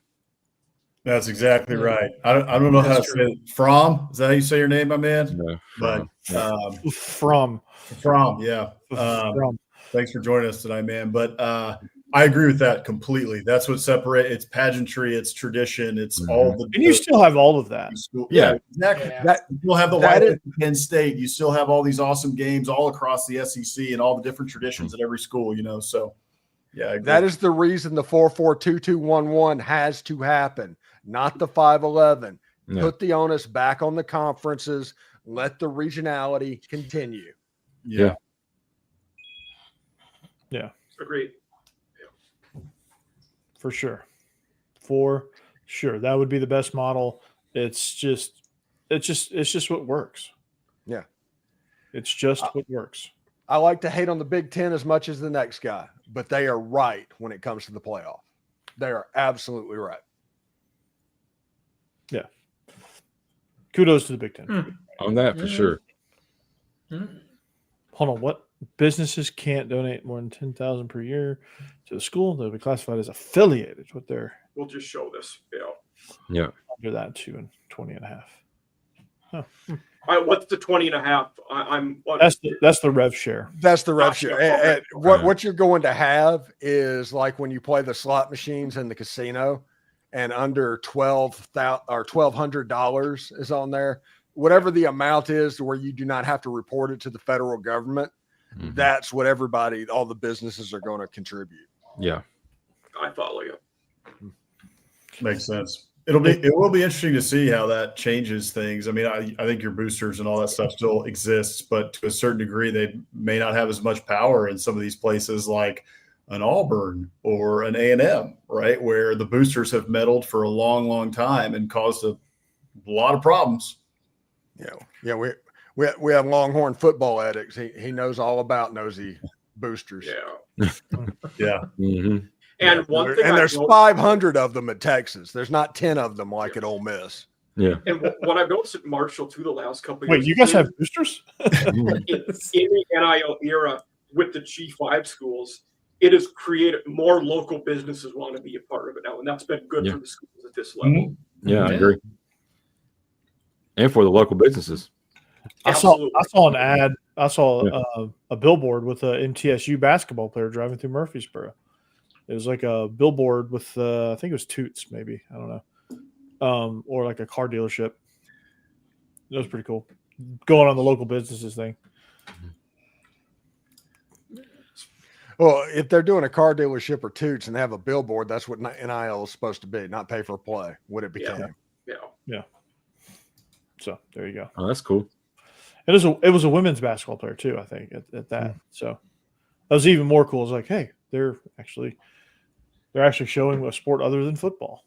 That's exactly right. I don't know how to say it. From, is that how you say your name, my man? No, But From. Yeah. Thanks for joining us tonight, man. But I agree with that completely. That's what separates. It's pageantry, it's tradition, it's all the. And you still have all of that. Yeah, exactly. Yeah. You still have the White at Penn State. You still have all these awesome games all across the SEC and all the different traditions at every school. So. Yeah, that is the reason the 4-4-2-2-1-1 has to happen, not the 5-11. No. Put the onus back on the conferences. Let the regionality continue. Yeah. Agreed. For sure. That would be the best model. It's just what works. Yeah. It's just what works. I like to hate on the Big Ten as much as the next guy, but they are right when it comes to the playoff. They are absolutely right. Yeah. Kudos to the Big Ten. On that for sure. Hold on. What? Businesses can't donate more than $10,000 per year to the school. They'll be classified as affiliated with their. We'll just show this. Yeah. Under that 2 and 20 and a half. All right, what's the 20 and a half? That's the rev share. That's the rev share. And what you're going to have is like when you play the slot machines in the casino, and under $1,200 is on there. Whatever the amount is to where you do not have to report it to the federal government, that's what all the businesses are going to contribute. Yeah. I follow you. Makes sense. It will be interesting to see how that changes things. I mean, I think your boosters and all that stuff still exists, but to a certain degree, they may not have as much power in some of these places like an Auburn or an A&M, right? Where the boosters have meddled for a long, long time and caused a lot of problems. Yeah. We have Longhorn football addicts. He knows all about nosy boosters. Yeah. Mm-hmm. And one thing, there's 500 of them at Texas. There's not 10 of them like at Ole Miss. Yeah. And what I've noticed at Marshall too the last couple of years. Wait, you guys have boosters? in the NIL era with the G5 schools, it has created more local businesses want to be a part of it now, and that's been good for the schools at this level. Yeah, I agree. And for the local businesses. I saw an ad. I saw a billboard with a MTSU basketball player driving through Murfreesboro. It was like a billboard with I think it was Toots, maybe, I don't know, or like a car dealership. It was pretty cool. Going on the local businesses thing. Well, if they're doing a car dealership or Toots and they have a billboard, that's what NIL is supposed to be, not pay for play. What it became. Yeah. So there you go. Oh, that's cool. It was a women's basketball player too, I think, at that. So that was even more cool. It's like, hey, they're actually showing a sport other than football.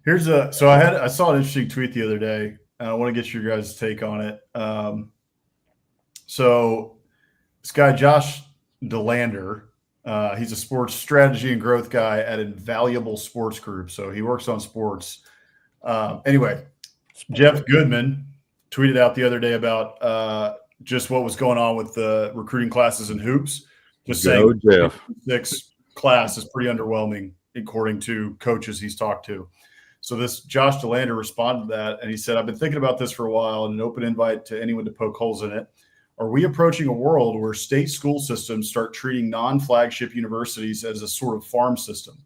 I saw an interesting tweet the other day. And I want to get your guys' take on it. So this guy, Josh DeLander, he's a sports strategy and growth guy at Invaluable Sports Group. So he works on sports. Anyway, Jeff Goodman tweeted out the other day about just what was going on with the recruiting classes and hoops. Just saying, Jeff. 6 class is pretty underwhelming according to coaches he's talked to. So this Josh DeLander responded to that, and he said, I've been thinking about this for a while, and an open invite to anyone to poke holes in it. Are we approaching a world where state school systems start treating non-flagship universities as a sort of farm system?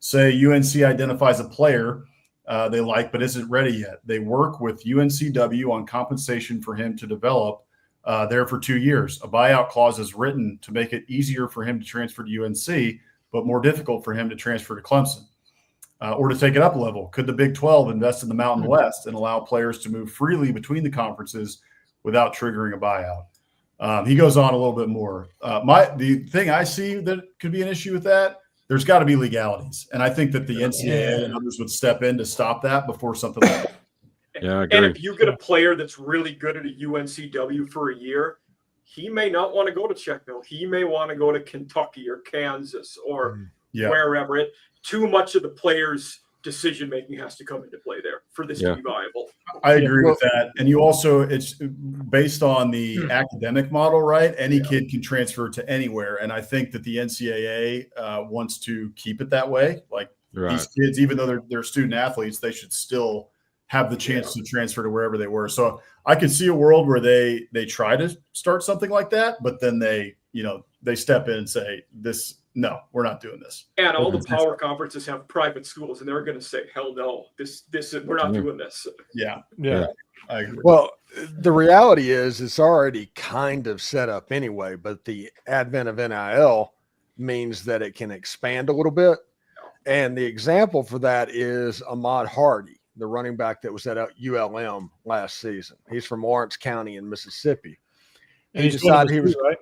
Say UNC identifies a player they like but isn't ready yet. They work with UNCW on compensation for him to develop there for 2 years. A buyout clause is written to make it easier for him to transfer to UNC, but more difficult for him to transfer to Clemson. Or to take it up a level. Could the Big 12 invest in the Mountain West and allow players to move freely between the conferences without triggering a buyout? He goes on a little bit more. The thing I see that could be an issue with that, there's got to be legalities. And I think that the NCAA and others would step in to stop that before something like that. Yeah, I agree. And if you get a player that's really good at a UNCW for a year, he may not want to go to Checkville. He may want to go to Kentucky or Kansas or wherever. Too much of the player's decision-making has to come into play there for this to be viable. I agree with that. And you also, it's based on the academic model, right? Any kid can transfer to anywhere. And I think that the NCAA wants to keep it that way. Like these kids, even though they're student athletes, they should still have the chance to transfer to wherever they were. So I could see a world where they try to start something like that, but then they step in and say, no, we're not doing this. And all the power conferences have private schools, and they're going to say, hell no, we're not doing this. Yeah. I agree. Well, the reality is it's already kind of set up anyway, but the advent of NIL means that it can expand a little bit. And the example for that is Ahmad Hardy, the running back that was at ULM last season. He's from Lawrence County in Mississippi. And he decided he was right.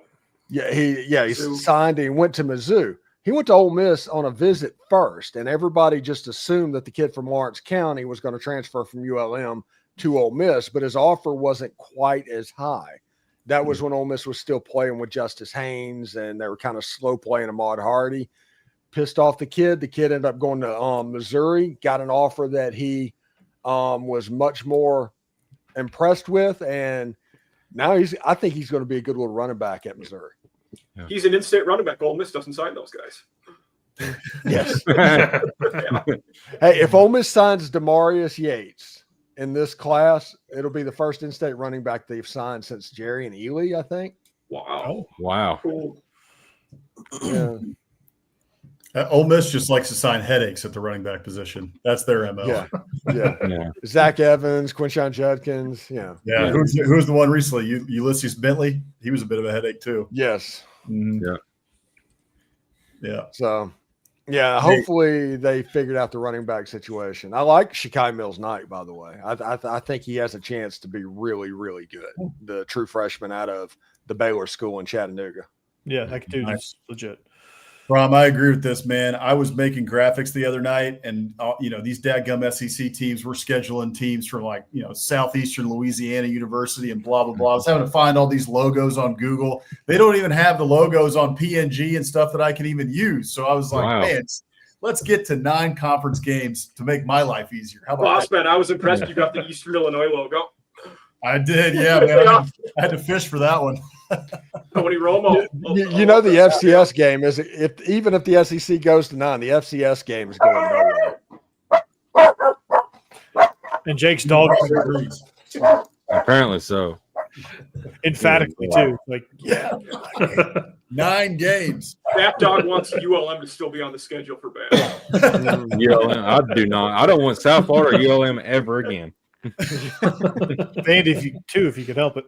He signed and he went to Mizzou. He went to Ole Miss on a visit first, and everybody just assumed that the kid from Lawrence County was going to transfer from ULM to Ole Miss, but his offer wasn't quite as high. That was when Ole Miss was still playing with Justice Haynes, and they were kind of slow playing Ahmad Hardy. Pissed off the kid. The kid ended up going to Missouri, got an offer that he was much more impressed with, and now I think he's going to be a good little running back at Missouri. Yeah. He's an in-state running back. Ole Miss doesn't sign those guys. Yes. Hey, if Ole Miss signs Demarius Yates in this class, it'll be the first in-state running back they've signed since Jerry and Ely, I think. Wow. Wow. Cool. Yeah. Ole Miss just likes to sign headaches at the running back position. That's their MO. Yeah. Zach Evans, Quinshon Judkins. Yeah. Who's the one recently? Ulysses Bentley. He was a bit of a headache too. Yes. Mm-hmm. Yeah. So, hopefully they figured out the running back situation. I like Shakai Mills-Knight, by the way. I think he has a chance to be really, really good. The true freshman out of the Baylor School in Chattanooga. Yeah, that dude is legit. Rom, I agree with this, man. I was making graphics the other night, and these dadgum SEC teams were scheduling teams from Southeastern Louisiana University and blah blah blah. I was having to find all these logos on Google. They don't even have the logos on PNG and stuff that I can even use. So I was like, man, let's get to 9 conference games to make my life easier. How about that? Man, I was impressed you got the Eastern Illinois logo. I did, yeah, man. I had to fish for that one. Tony Romo. The FCS game is even if the SEC goes to 9, the FCS game is going nowhere. And Jake's dog. I Apparently so. Emphatically too. Like, yeah. 9 games. That dog wants ULM to still be on the schedule for bad. ULM, I do not. I don't want South Florida or ULM ever again. Vandy, if you could help it.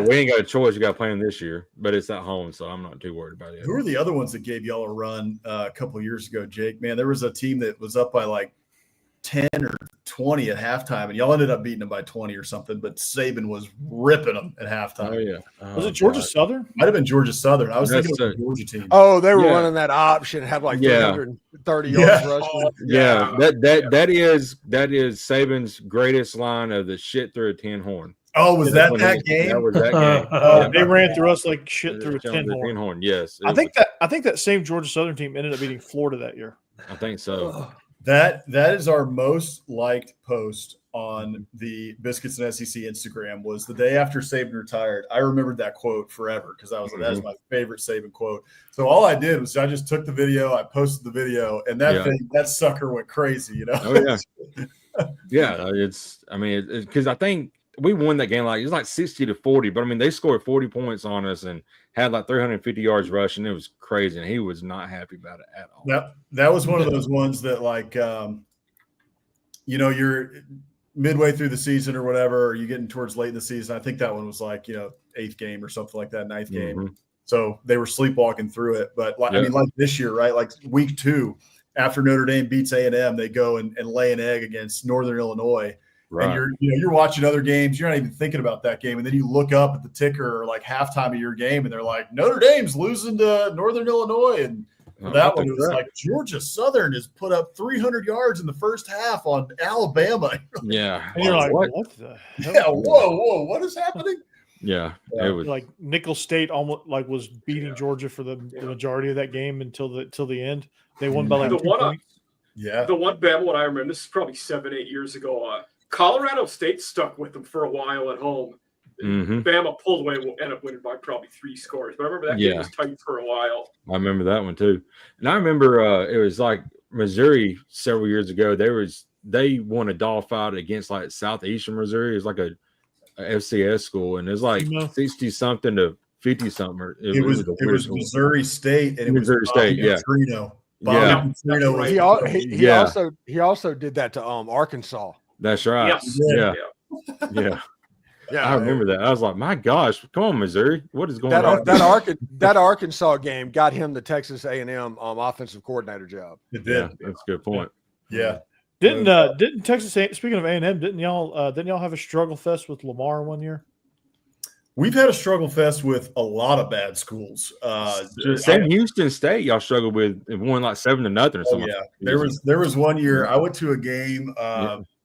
We ain't got a choice. You got to play them this year, but it's at home, so I'm not too worried about it. Who are the other ones that gave y'all a run a couple of years ago, Jake? Man, there was a team that was up by like 10 or 20 at halftime, and y'all ended up beating them by 20 or something, but Saban was ripping them at halftime. Oh, yeah. Was it Georgia Southern? Might have been Georgia Southern. I was That's thinking of the Georgia team. Oh, they were Yeah. running that option, had like Yeah. 330 Yeah. yards rushing. Yeah, that is Saban's greatest line of the shit through a tin horn. Oh, was that That game? was that game. They ran through us like shit through a tin horn. horn. Yes, I think that same Georgia Southern team ended up beating Florida that year. I think so. That is our most liked post on the Biscuits and SEC Instagram was the day after Saban retired. I remembered that quote forever because that is my favorite Saban quote. So all I did was I just took the video, I posted the video, and that sucker went crazy, you know. Oh yeah, yeah. Because I think we won that game it was like 60-40, but I mean they scored 40 points on us and had like 350 yards rushing. It was crazy, and he was not happy about it at all. That was one of those ones that you're midway through the season or whatever, or you're getting towards late in the season. I think that one was like 8th game or something like that, 9th game. So they were sleepwalking through it. But I mean, like this year, right? Like week 2, after Notre Dame beats A&M, they go and lay an egg against Northern Illinois. Right. And you're watching other games. You're not even thinking about that game. And then you look up at the ticker or like halftime of your game and they're like, Notre Dame's losing to Northern Illinois. And that one was like Georgia Southern has put up 300 yards in the first half on Alabama. Yeah. And you're like, what the hell? Yeah, whoa, what is happening? Yeah. It was like Nickel State almost like was beating Georgia for the majority of that game until the end. They won by like 2 points. The one Bama one I remember, this is probably 7-8 years ago. Colorado State stuck with them for a while at home. Bama pulled away and ended up winning by probably 3 scores. But I remember that game was tight for a while. I remember that one too. And I remember it was like Missouri several years ago. They won a dog fight against like Southeastern Missouri. It was like a FCS school, and it was like 60-something to 50-something. It was Missouri State, and it was Missouri State. Yeah. He also did that to Arkansas. That's right. Yes. Yeah. I remember that. I was like, my gosh, come on, Missouri. What is going on? That Arkansas game got him the Texas A&M offensive coordinator job. It did. Yeah, that's a good point. Yeah. Didn't Texas speaking of A&M, didn't y'all have a struggle fest with Lamar one year? We've had a struggle fest with a lot of bad schools. Same Houston State, y'all struggled with. It won like 7-0 or something. There was one year I went to a game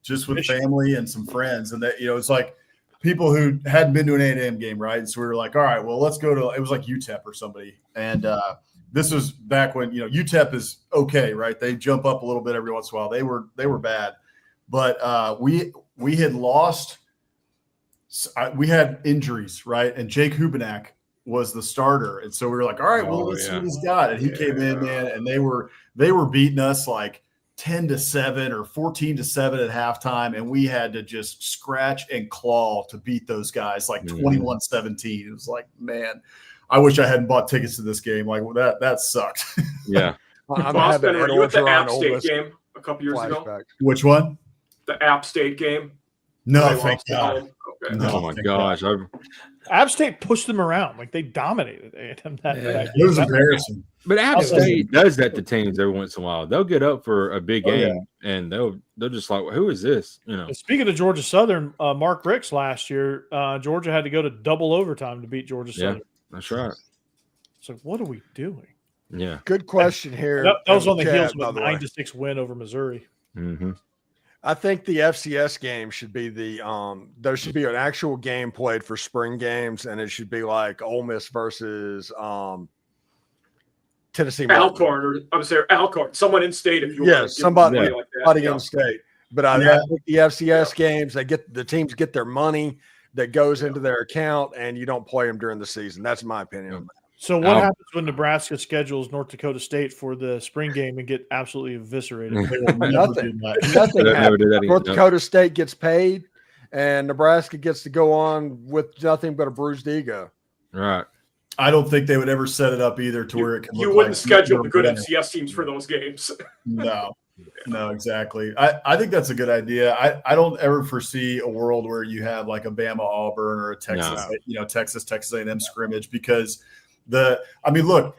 just with family and some friends, and that it's like people who hadn't been to an A&M game, right? So we were like, all right, well, let's go to. It was like UTEP or somebody, and this was back when UTEP is okay, right? They jump up a little bit every once in a while. They were bad, but we had lost. We had injuries, right? And Jake Hubenak was the starter, and so we were like, all right, well, let's see what he's got. And he came in, man, and they were beating us like 10-7 or 14-7 at halftime, and we had to just scratch and claw to beat those guys like 21-17. It was like, man, I wish I hadn't bought tickets to this game. Like that sucked. Yeah. Boston, were you at the App State game a couple years ago? Which one? The App State game. No, thank God. Okay. No, oh my gosh! App State pushed them around, like they dominated A&M that it was embarrassing. But App State does that to teams every once in a while. They'll get up for a big game, and they're just like, "Who is this?" Speaking of Georgia Southern, Mark Ricks last year, Georgia had to go to double overtime to beat Georgia Southern. That's right. So what are we doing? Yeah. Good question here. That was on the heels of a 9-6 win over Missouri. Mm-hmm. I think the FCS game should be there should be an actual game played for spring games, and it should be like Ole Miss versus Tennessee. Alcorn, or I would say Alcorn, someone in state. If you somebody in state. But I think the FCS games, the teams get their money that goes into their account, and you don't play them during the season. That's my opinion on that. So what happens when Nebraska schedules North Dakota State for the spring game and get absolutely eviscerated? Nothing happens. North Dakota State gets paid, and Nebraska gets to go on with nothing but a bruised ego. Right. I don't think they would ever set it up either to where it can look You wouldn't like schedule the good FCS teams for those games. No, exactly. I think that's a good idea. I don't ever foresee a world where you have like a Bama Auburn or a Texas, Texas A&M scrimmage, because look,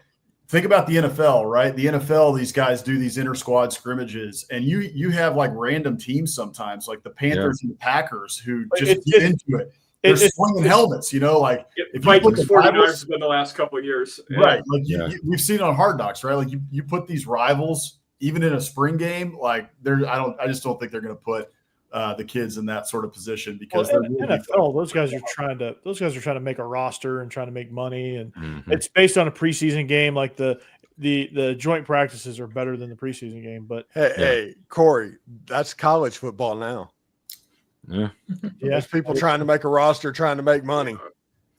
think about the NFL, right? The NFL, these guys do these inter squad scrimmages, and you have like random teams sometimes, like the Panthers and the Packers, who just get into it. They're swinging helmets, like if Vikings 49ers have been the last couple of years, right? Like we've seen on Hard Knocks, right? Like you put these rivals even in a spring game, like I just don't think they're going to put the kids in that sort of position, because NFL, those guys are trying to make a roster and trying to make money, and it's based on a preseason game. Like the joint practices are better than the preseason game. But hey, Corey, that's college football now. Yeah. There's people trying to make a roster, trying to make money.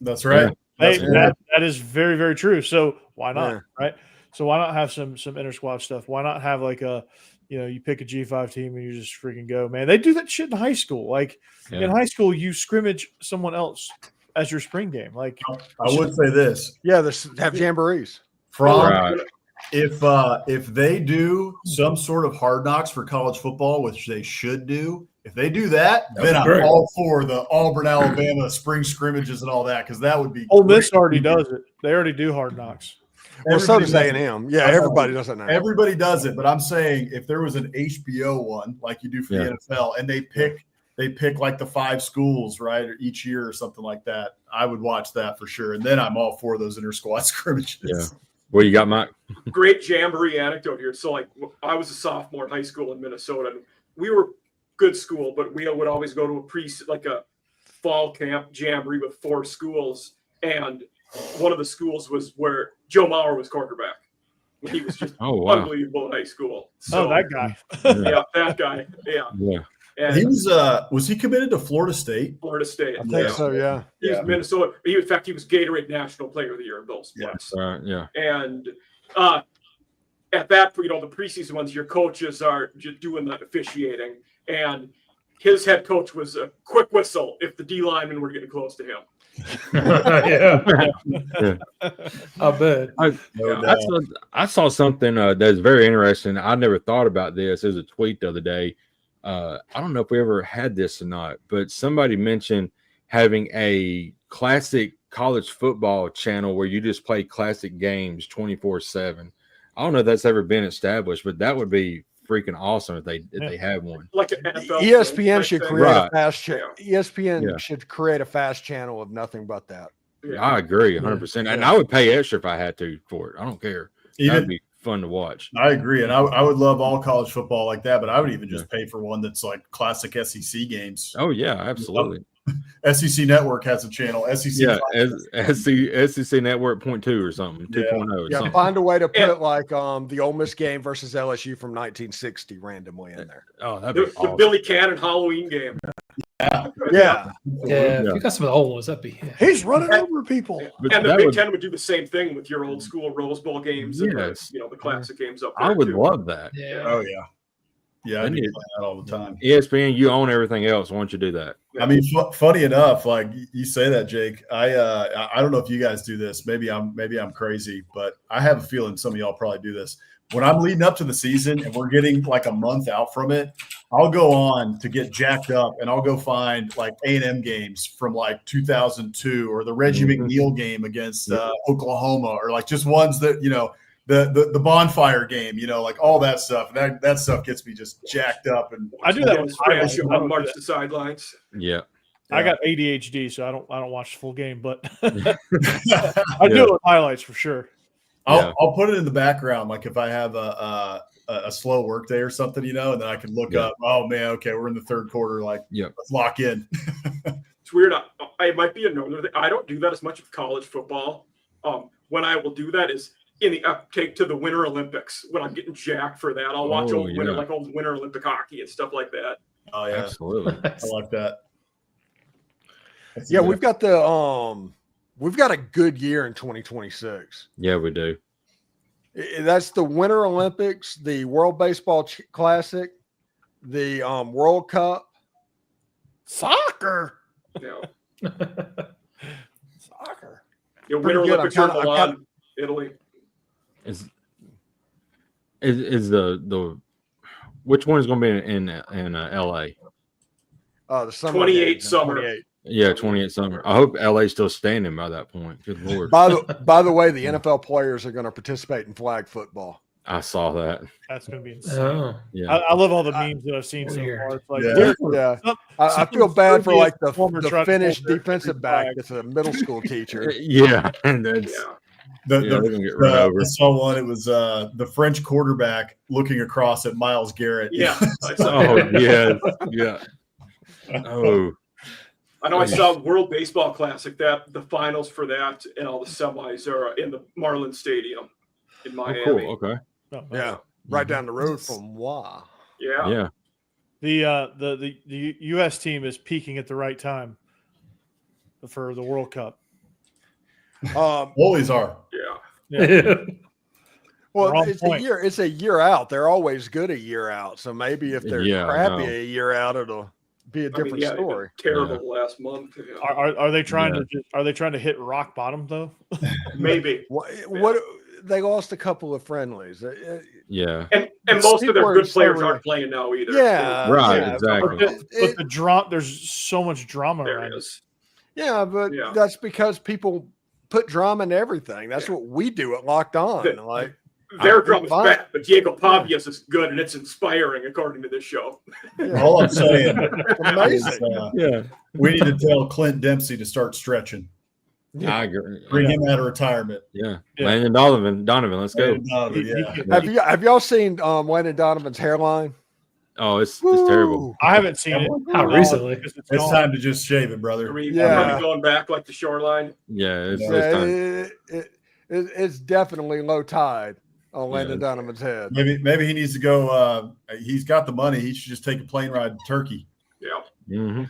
That's right. Hey, that is very, very true. So why not? Right. So why not have some inter squad stuff? Why not have like you pick a G5 team and you just freaking go, man. They do that shit in high school. Like in high school, you scrimmage someone else as your spring game. Like I would say this. Yeah, have jamborees. If they do some sort of Hard Knocks for college football, which they should do, if they do that, then I'm all for the Auburn, Alabama spring scrimmages and all that, because that would be. Ole Miss already does it. They already do Hard Knocks. Well, so does A&M. Yeah, everybody does it now. Everybody does it, but I'm saying if there was an HBO one like you do for the NFL, and they pick like the 5 schools, right, or each year or something like that, I would watch that for sure. And then I'm all for those inter squad scrimmages. Yeah. What you got, Mike? Great jamboree anecdote here. So, like, I was a sophomore in high school in Minnesota, and we were good school, but we would always go to a fall camp jamboree with 4 schools, and one of the schools was where Joe Mauer was quarterback. He was just unbelievable in high school. So, that guy. That guy. Yeah. And he was he committed to Florida State? Florida State. I think so, yeah. He was Minnesota. In fact, he was Gatorade National Player of the Year in both sports. And at that, the preseason ones, your coaches are just doing the officiating, and his head coach was a quick whistle if the D linemen were getting close to him. I bet. I saw something that's very interesting. I never thought about this. There's a tweet the other day. I don't know if we ever had this or not, but somebody mentioned having a classic college football channel where you just play classic games 24/7. I don't know if that's ever been established, but that would be freaking awesome if they have one. Like an NFL ESPN should create a fast channel. Yeah. ESPN should create a fast channel of nothing but that. Yeah. I agree 100%. And I would pay extra if I had to for it. I don't care. That'd be fun to watch. I agree. And I would love all college football like that, but I would even just pay for one that's like classic SEC games. Oh, yeah, absolutely. SEC Network has a channel. SEC Network 0.2 or something, 2.0. Yeah, find a way to put like the Ole Miss game versus LSU from 1960 randomly in there. Oh, that'd be awesome. The Billy Cannon Halloween game. Yeah. If you got some of the old ones, that'd be. He's running over people. And the Big Ten would do the same thing with your old school Rose Bowl games and the classic games up there. I would love that. Yeah. Oh, yeah. Yeah, I do that all the time. ESPN, you own everything else. Why don't you do that? I mean, funny enough, like you say that, Jake. I don't know if you guys do this. Maybe I'm crazy, but I have a feeling some of y'all probably do this. When I'm leading up to the season and we're getting like a month out from it, I'll go on to get jacked up and I'll go find like A&M games from like 2002 or the Reggie McNeil game against Oklahoma, or like just ones that the bonfire game, like all that stuff. And that stuff gets me just jacked up. And I do that with highlights. I march the sidelines. Yeah. I got ADHD, so I don't watch the full game, but I do it with highlights for sure. I'll put it in the background, like if I have a slow work day or something, and then I can look up. Oh man, okay, we're in the third quarter. Like, let's lock in. It's weird. I might be another thing. I don't do that as much with college football. When I will do that is in the uptake to the Winter Olympics. When I'm getting jacked for that, I'll watch old Winter Olympic hockey and stuff like that. Oh yeah, absolutely. I like that. We've got we've got a good year in 2026. Yeah, we do. That's the Winter Olympics, the World Baseball Classic, the World Cup. Soccer. Yeah. Soccer. You know, Winter Pretty good. Olympics I'm are kinda- Milan, Italy. Is the which one is going to be in L.A.? The summer 28 games in summer. 28. Yeah, 28 summer. I hope LA's still standing by that point. Good Lord. By the way, the NFL players are going to participate in flag football. I saw that. That's going to be insane. Oh, Yeah. I love all the memes that I've seen so Weird. far. It's like, Yeah. Yeah, some- I feel some bad for like former the trying to Finnish hold their defensive country back flag. that's a middle school teacher. Yeah. And that's, Yeah. they're going to get run over. I saw one. It was the French quarterback looking across at Myles Garrett. Yeah. I saw Oh, yeah. Yeah. Oh, I know I saw World Baseball Classic, that the finals for that and all the semis are in the Marlins Stadium in oh, Miami. cool. Okay. Oh, Yeah, right down the road from Wa. Yeah. Yeah. The U.S. team is peaking at the right time for the World Cup. Always are. Yeah. Well, Wrong it's point. a year. It's a year out. They're always good a year out. So maybe if they're Yeah, I crappy know. a year out, it'll be a different they've been story. Terrible last month. Yeah. Are they trying Yeah. are they trying to hit rock bottom though? Maybe. What they lost a couple of friendlies. Yeah. And most of their People good are players so- aren't playing now either. Yeah, Right, yeah, exactly. But the drama, there's so much drama There around it it. is. Yeah, but Yeah. that's because people put drama in everything. That's what we do at Locked On. The- Like, Their drama's fine. bad, but Diego Pavia's is good and it's inspiring according to this show. yeah, All I'm saying it's is amazing. Yeah. we need to tell Clint Dempsey to start stretching. I agree. Bring him out of retirement. Yeah. Yeah. Landon Donovan, let's go. Yeah. Have y'all seen Landon Donovan's hairline? Oh, it's terrible. I haven't seen it. How recently? Because it's It's gone. time to just shave it, Are brother. we Yeah. going back like the shoreline? Yeah, it's time. It's definitely low tide on Yeah. Landon Donovan's head. Maybe he needs to go. He's got the money. He should just take a plane ride to Turkey. Yeah. Mhm.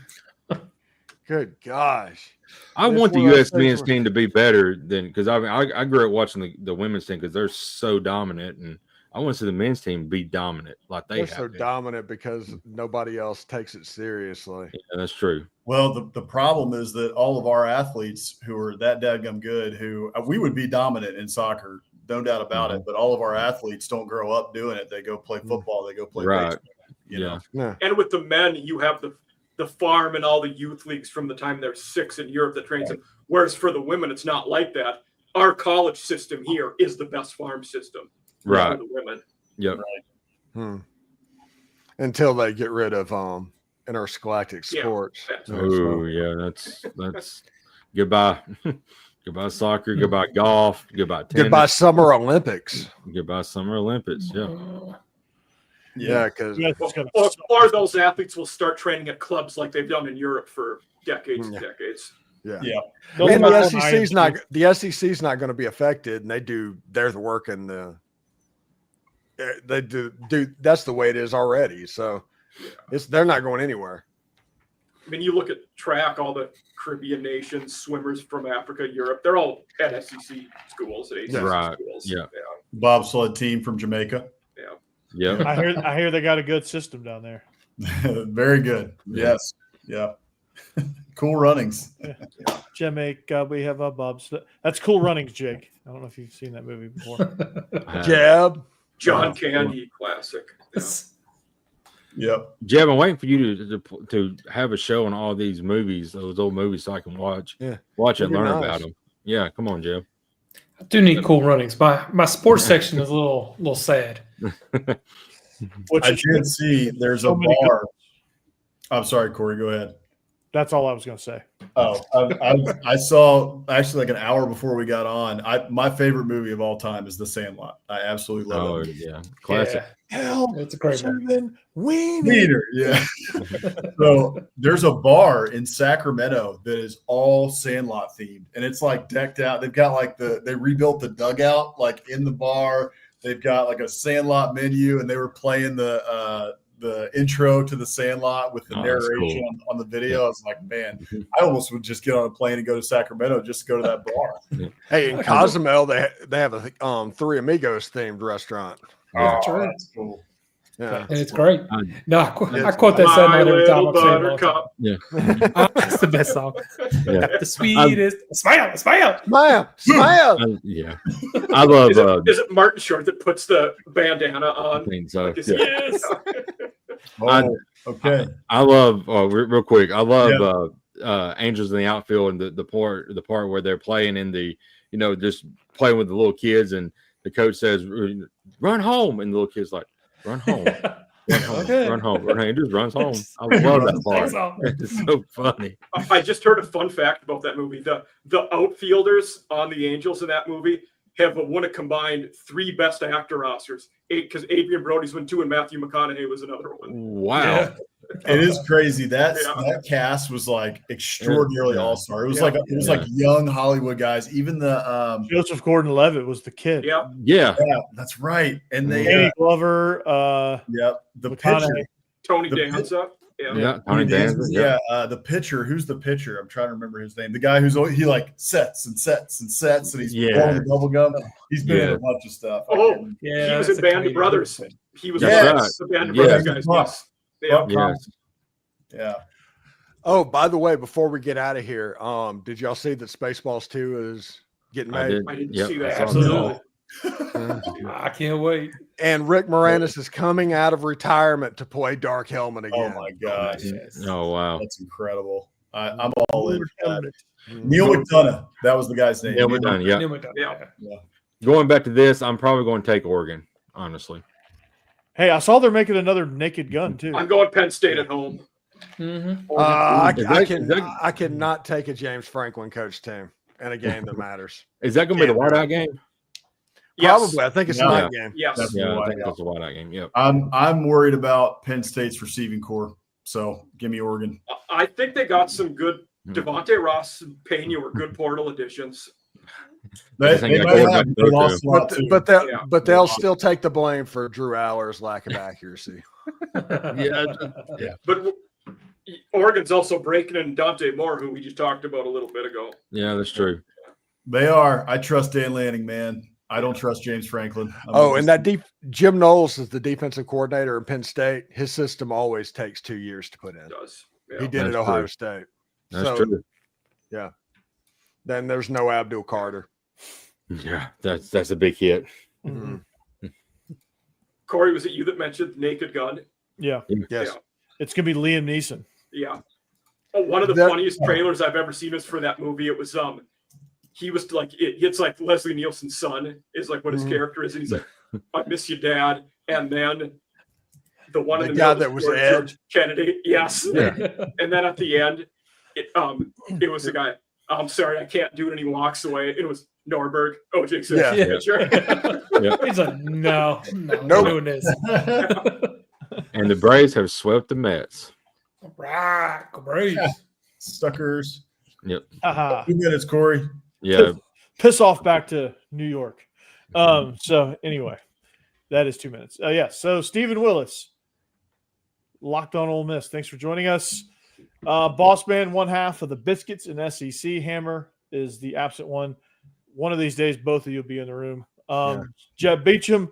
Good gosh. I It's want the one of those U.S. things men's where- team to be better than because I grew up watching the women's team because they're so dominant, and I want to see the men's team be dominant like they They're have so been. dominant because nobody else takes it seriously. Yeah, that's true. Well, the problem is that all of our athletes who are that dadgum good, who we would be dominant in soccer, no doubt about it. But all of our athletes don't grow up doing it. They go play football. They go play Right. baseball. You know? Yeah. And with the men, you have the farm and all the youth leagues from the time they're 6 in Europe that trains them. Whereas for the women, it's not like that. Our college system here is the best farm system Right. for the women. Yep. Until they get rid of interscholastic Yeah. sports. That's Yeah, right. Oh yeah, that's goodbye. Goodbye soccer. Goodbye golf. Goodbye tennis. Goodbye Summer Olympics. Goodbye Summer Olympics. Yeah. Yeah, because You guys just gotta- Or those athletes will start training at clubs like they've done in Europe for decades and Yeah. decades. Yeah. Those and guys the on SEC's IMG. not going to be affected, and they're the work in the they do that's the way it is already. So they're not going anywhere. I mean, you look at track, all the Caribbean nations, swimmers from Africa, Europe, they're all at SEC schools, at ACC Right. schools. Yeah. Bobsled team from Jamaica. Yeah. I hear they got a good system down there. Very good. Yes. Yeah. Cool runnings. Jamaica, we have a bobsled. That's Cool Runnings, Jake. I don't know if you've seen that movie before. Jeb. John Candy classic. Yeah. Yep. Jeb, I'm waiting for you to have a show on all these movies, those old movies, so I can watch it, That'd be learn nice. about them. Yeah, come on, Jeb. I do need cool runnings. My sports section is a little sad. Which I is did see there's so a many bar. I'm sorry, Corey. Go ahead. that's all I was going to say. Oh, I saw actually like an hour before we got on. My favorite movie of all time is The Sandlot. I absolutely love Oh it. yeah, classic. Hell, It's a great one. Weenie. Peter, yeah. So there's a bar in Sacramento that is all Sandlot themed, and it's like decked out. They've got like they rebuilt the dugout like in the bar. They've got like a Sandlot menu, and they were playing the intro to the Sandlot with the Oh, that's narration cool. on the video. I was like, man, I almost would just get on a plane and go to Sacramento just to go to that bar. Hey, in Cozumel, they have a Three Amigos themed restaurant. Oh, that's cool. Yeah. And it's great. No, I Yes. quote that song My every time little I'm saying it all the buttercup. time. It's the best song. Yeah. Got the sweetest smile. Smile. Yeah, I love. Is it Martin Short that puts the bandana on? Things, so, Like, yeah. Yes. Okay. I love real quick. I love Angels in the Outfield and the part where they're playing in the just playing with the little kids and the coach says run home and the little kids like run home. Run home, Okay. run home. He just runs home. I love that Thanks, part. all. It's so funny. I just heard a fun fact about that movie. The outfielders on the Angels in that movie have won a combined 3 Best Actor Oscars. 8 because Adrian Brody's won 2 and Matthew McConaughey was another one. Wow. Yeah. It is crazy. That Yeah. cast was like extraordinarily Yeah. all-star. It was Yeah. like like young Hollywood guys. Even the Joseph Gordon-Levitt was the kid. Yeah. Yeah. yeah, that's right. And they Danny Glover. the McConaughey. pitcher. Tony The Danza. Yeah. Yeah. Tony Danza. Yeah. The pitcher. Who's the pitcher? I'm trying to remember his name. The guy who's he like sets and sets and sets, and he's blowing the bubble gum. He's been in Yeah. a bunch of stuff. Oh, Yeah, he was that's in a Band of great Brothers. movie. He was That's the Band of right. Brothers Yeah. guys. Yes. Yeah. Yes. Yeah. Oh, by the way, before we get out of here, did y'all see that Spaceballs 2 is getting I made? did. I didn't Yep, see I that. saw Absolutely. I can't wait. And Rick Moranis is coming out of retirement to play Dark Helmet Oh again. my gosh, Oh wow. that's incredible. I'm all in. For that. Mm. Neil McDonough. That was the guy's name. Yeah, we're done. Yeah. Yeah. Going back to this, I'm probably going to take Oregon. Honestly. Hey, I saw they're making another Naked Gun too. I'm going Penn State at home. Mm-hmm. I cannot take a James Franklin coach team in a game that matters. Is that going to be the whiteout game? Yes. Probably. I think it's a Yeah. night game. Yes. That's Yeah, I the think whiteout. that's a whiteout game. Yep. I'm worried about Penn State's receiving core. So give me Oregon. I think they got some good Hmm. Devontae Ross and Pena were good portal additions. They think that might quarterback have. can They go lost a lot But too. Yeah. but they'll still take the blame for Drew Aller's lack of accuracy. Yeah. But Oregon's also breaking in Dante Moore, who we just talked about a little bit ago. Yeah, that's true. They are. I trust Dan Lanning, man. I don't trust James Franklin. And that Jim Knowles is the defensive coordinator in Penn State. His system always takes 2 years to put in. It does. He Yeah. did at That's Ohio true. State. That's So, true. Then there's no Abdul Carter. Yeah, that's a big hit. Mhm. Corey, was it you that mentioned Naked Gun? Yeah, Yes. Yeah. it's gonna be Liam Neeson. Yeah. Oh, one of the That- funniest trailers I've ever seen is for that movie. It was he was like it's like Leslie Nielsen's son is like what his Mhm. character is, and he's like, I miss you, Dad. And then the one The in the guy middle that was George Ed. Kennedy, yes. Yeah. And then at the end, it was the guy. I'm sorry, I can't do it, and he walks away. It was Norberg. Oh, Jake said, Yeah. yeah, sure. He's like, no, Nope. we're doing this. And the Braves have swept the Mets. Right, Braves. Suckers. Haha. 2 minutes, Corey. Yeah. Piss off back to New York. So anyway, that is 2 minutes. Yeah. So Stephen Willis, Locked on Ole Miss. Thanks for joining us. Boss Man, one half of the Biscuits in SEC. Hammer is the absent one. One of these days, both of you will be in the room. Jeb Beecham,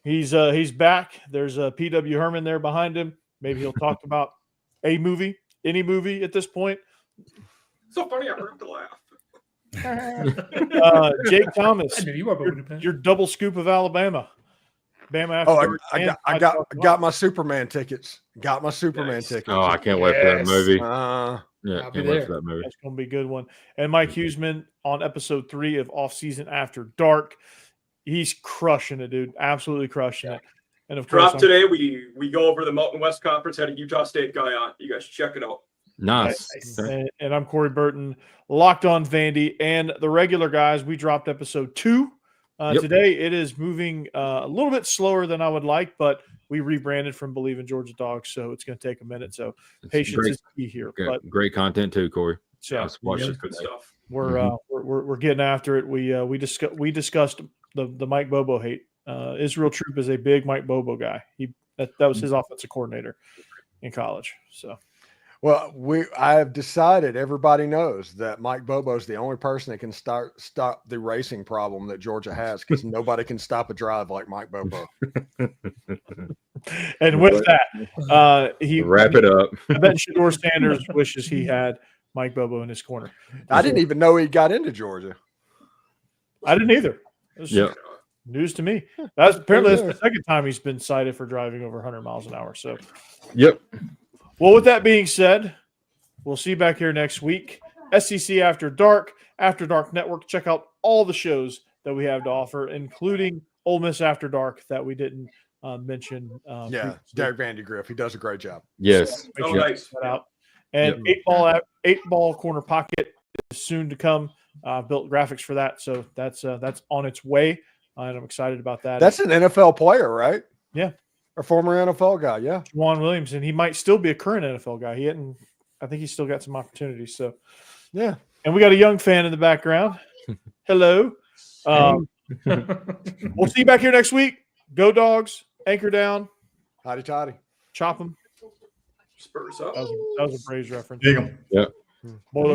he's back. There's a P.W. Herman there behind him. Maybe he'll talk about a movie, any movie at this point. So funny, I heard him to laugh. Jake Thomas, I knew you were opening the pen. your double scoop of Alabama. Bama Oh, after I got my Superman tickets. Got my Superman Nice. tickets. Oh, I can't wait for that Yes. movie. Uh, Yeah, I'll can't be wait there. for that movie. That's going to be a good one. And Mike Huseman on episode 3 of Off Season After Dark. He's crushing it, dude. Absolutely crushing it. And of course, Drop today. We go over the Mountain West Conference. Had a Utah State guy on. You guys check it out. Nice. and I'm Corey Burton, Locked on Vandy, and the regular guys. We dropped episode 2 Yep. today. It is moving a little bit slower than I would like, but we rebranded from Believe in Georgia Dogs, so it's going to take a minute. So It's patience great, is key here. great, But great content too, Corey. so Let's watch Yeah, it good today. stuff. we're getting after it. We discussed the Mike Bobo hate. Israel Troop is a big Mike Bobo guy. That was his offensive coordinator in college. So well, I have decided. Everybody knows that Mike Bobo is the only person that can stop the racing problem that Georgia has, because nobody can stop a drive like Mike Bobo. And with that, he Wrap it up. I bet Shador Sanders wishes he had Mike Bobo in his corner. I didn't even know he got into Georgia. I didn't either. It was Yep. news to me. That's the second time he's been cited for driving over 100 miles an hour. So, Yep. well, with that being said, we'll see you back here next week. SEC After Dark Network. Check out all the shows that we have to offer, including Ole Miss After Dark that we didn't mention. Yeah, Derek Vandegrift. He does a great job. Yes. Make sure you nice. check that out. And eight ball corner pocket is soon to come. Built graphics for that, so that's on its way, and I'm excited about that. That's an NFL player, right? Yeah, a former NFL guy. Yeah, Juwan Williams, and he might still be a current NFL guy. I think he's still got some opportunities. So, yeah. And we got a young fan in the background. Hello. We'll see you back here next week. Go Dogs. Anchor down. Hotty toddy. Chop them. Spurs up. That was a Braves reference. Dig 'em. Yep. Boiler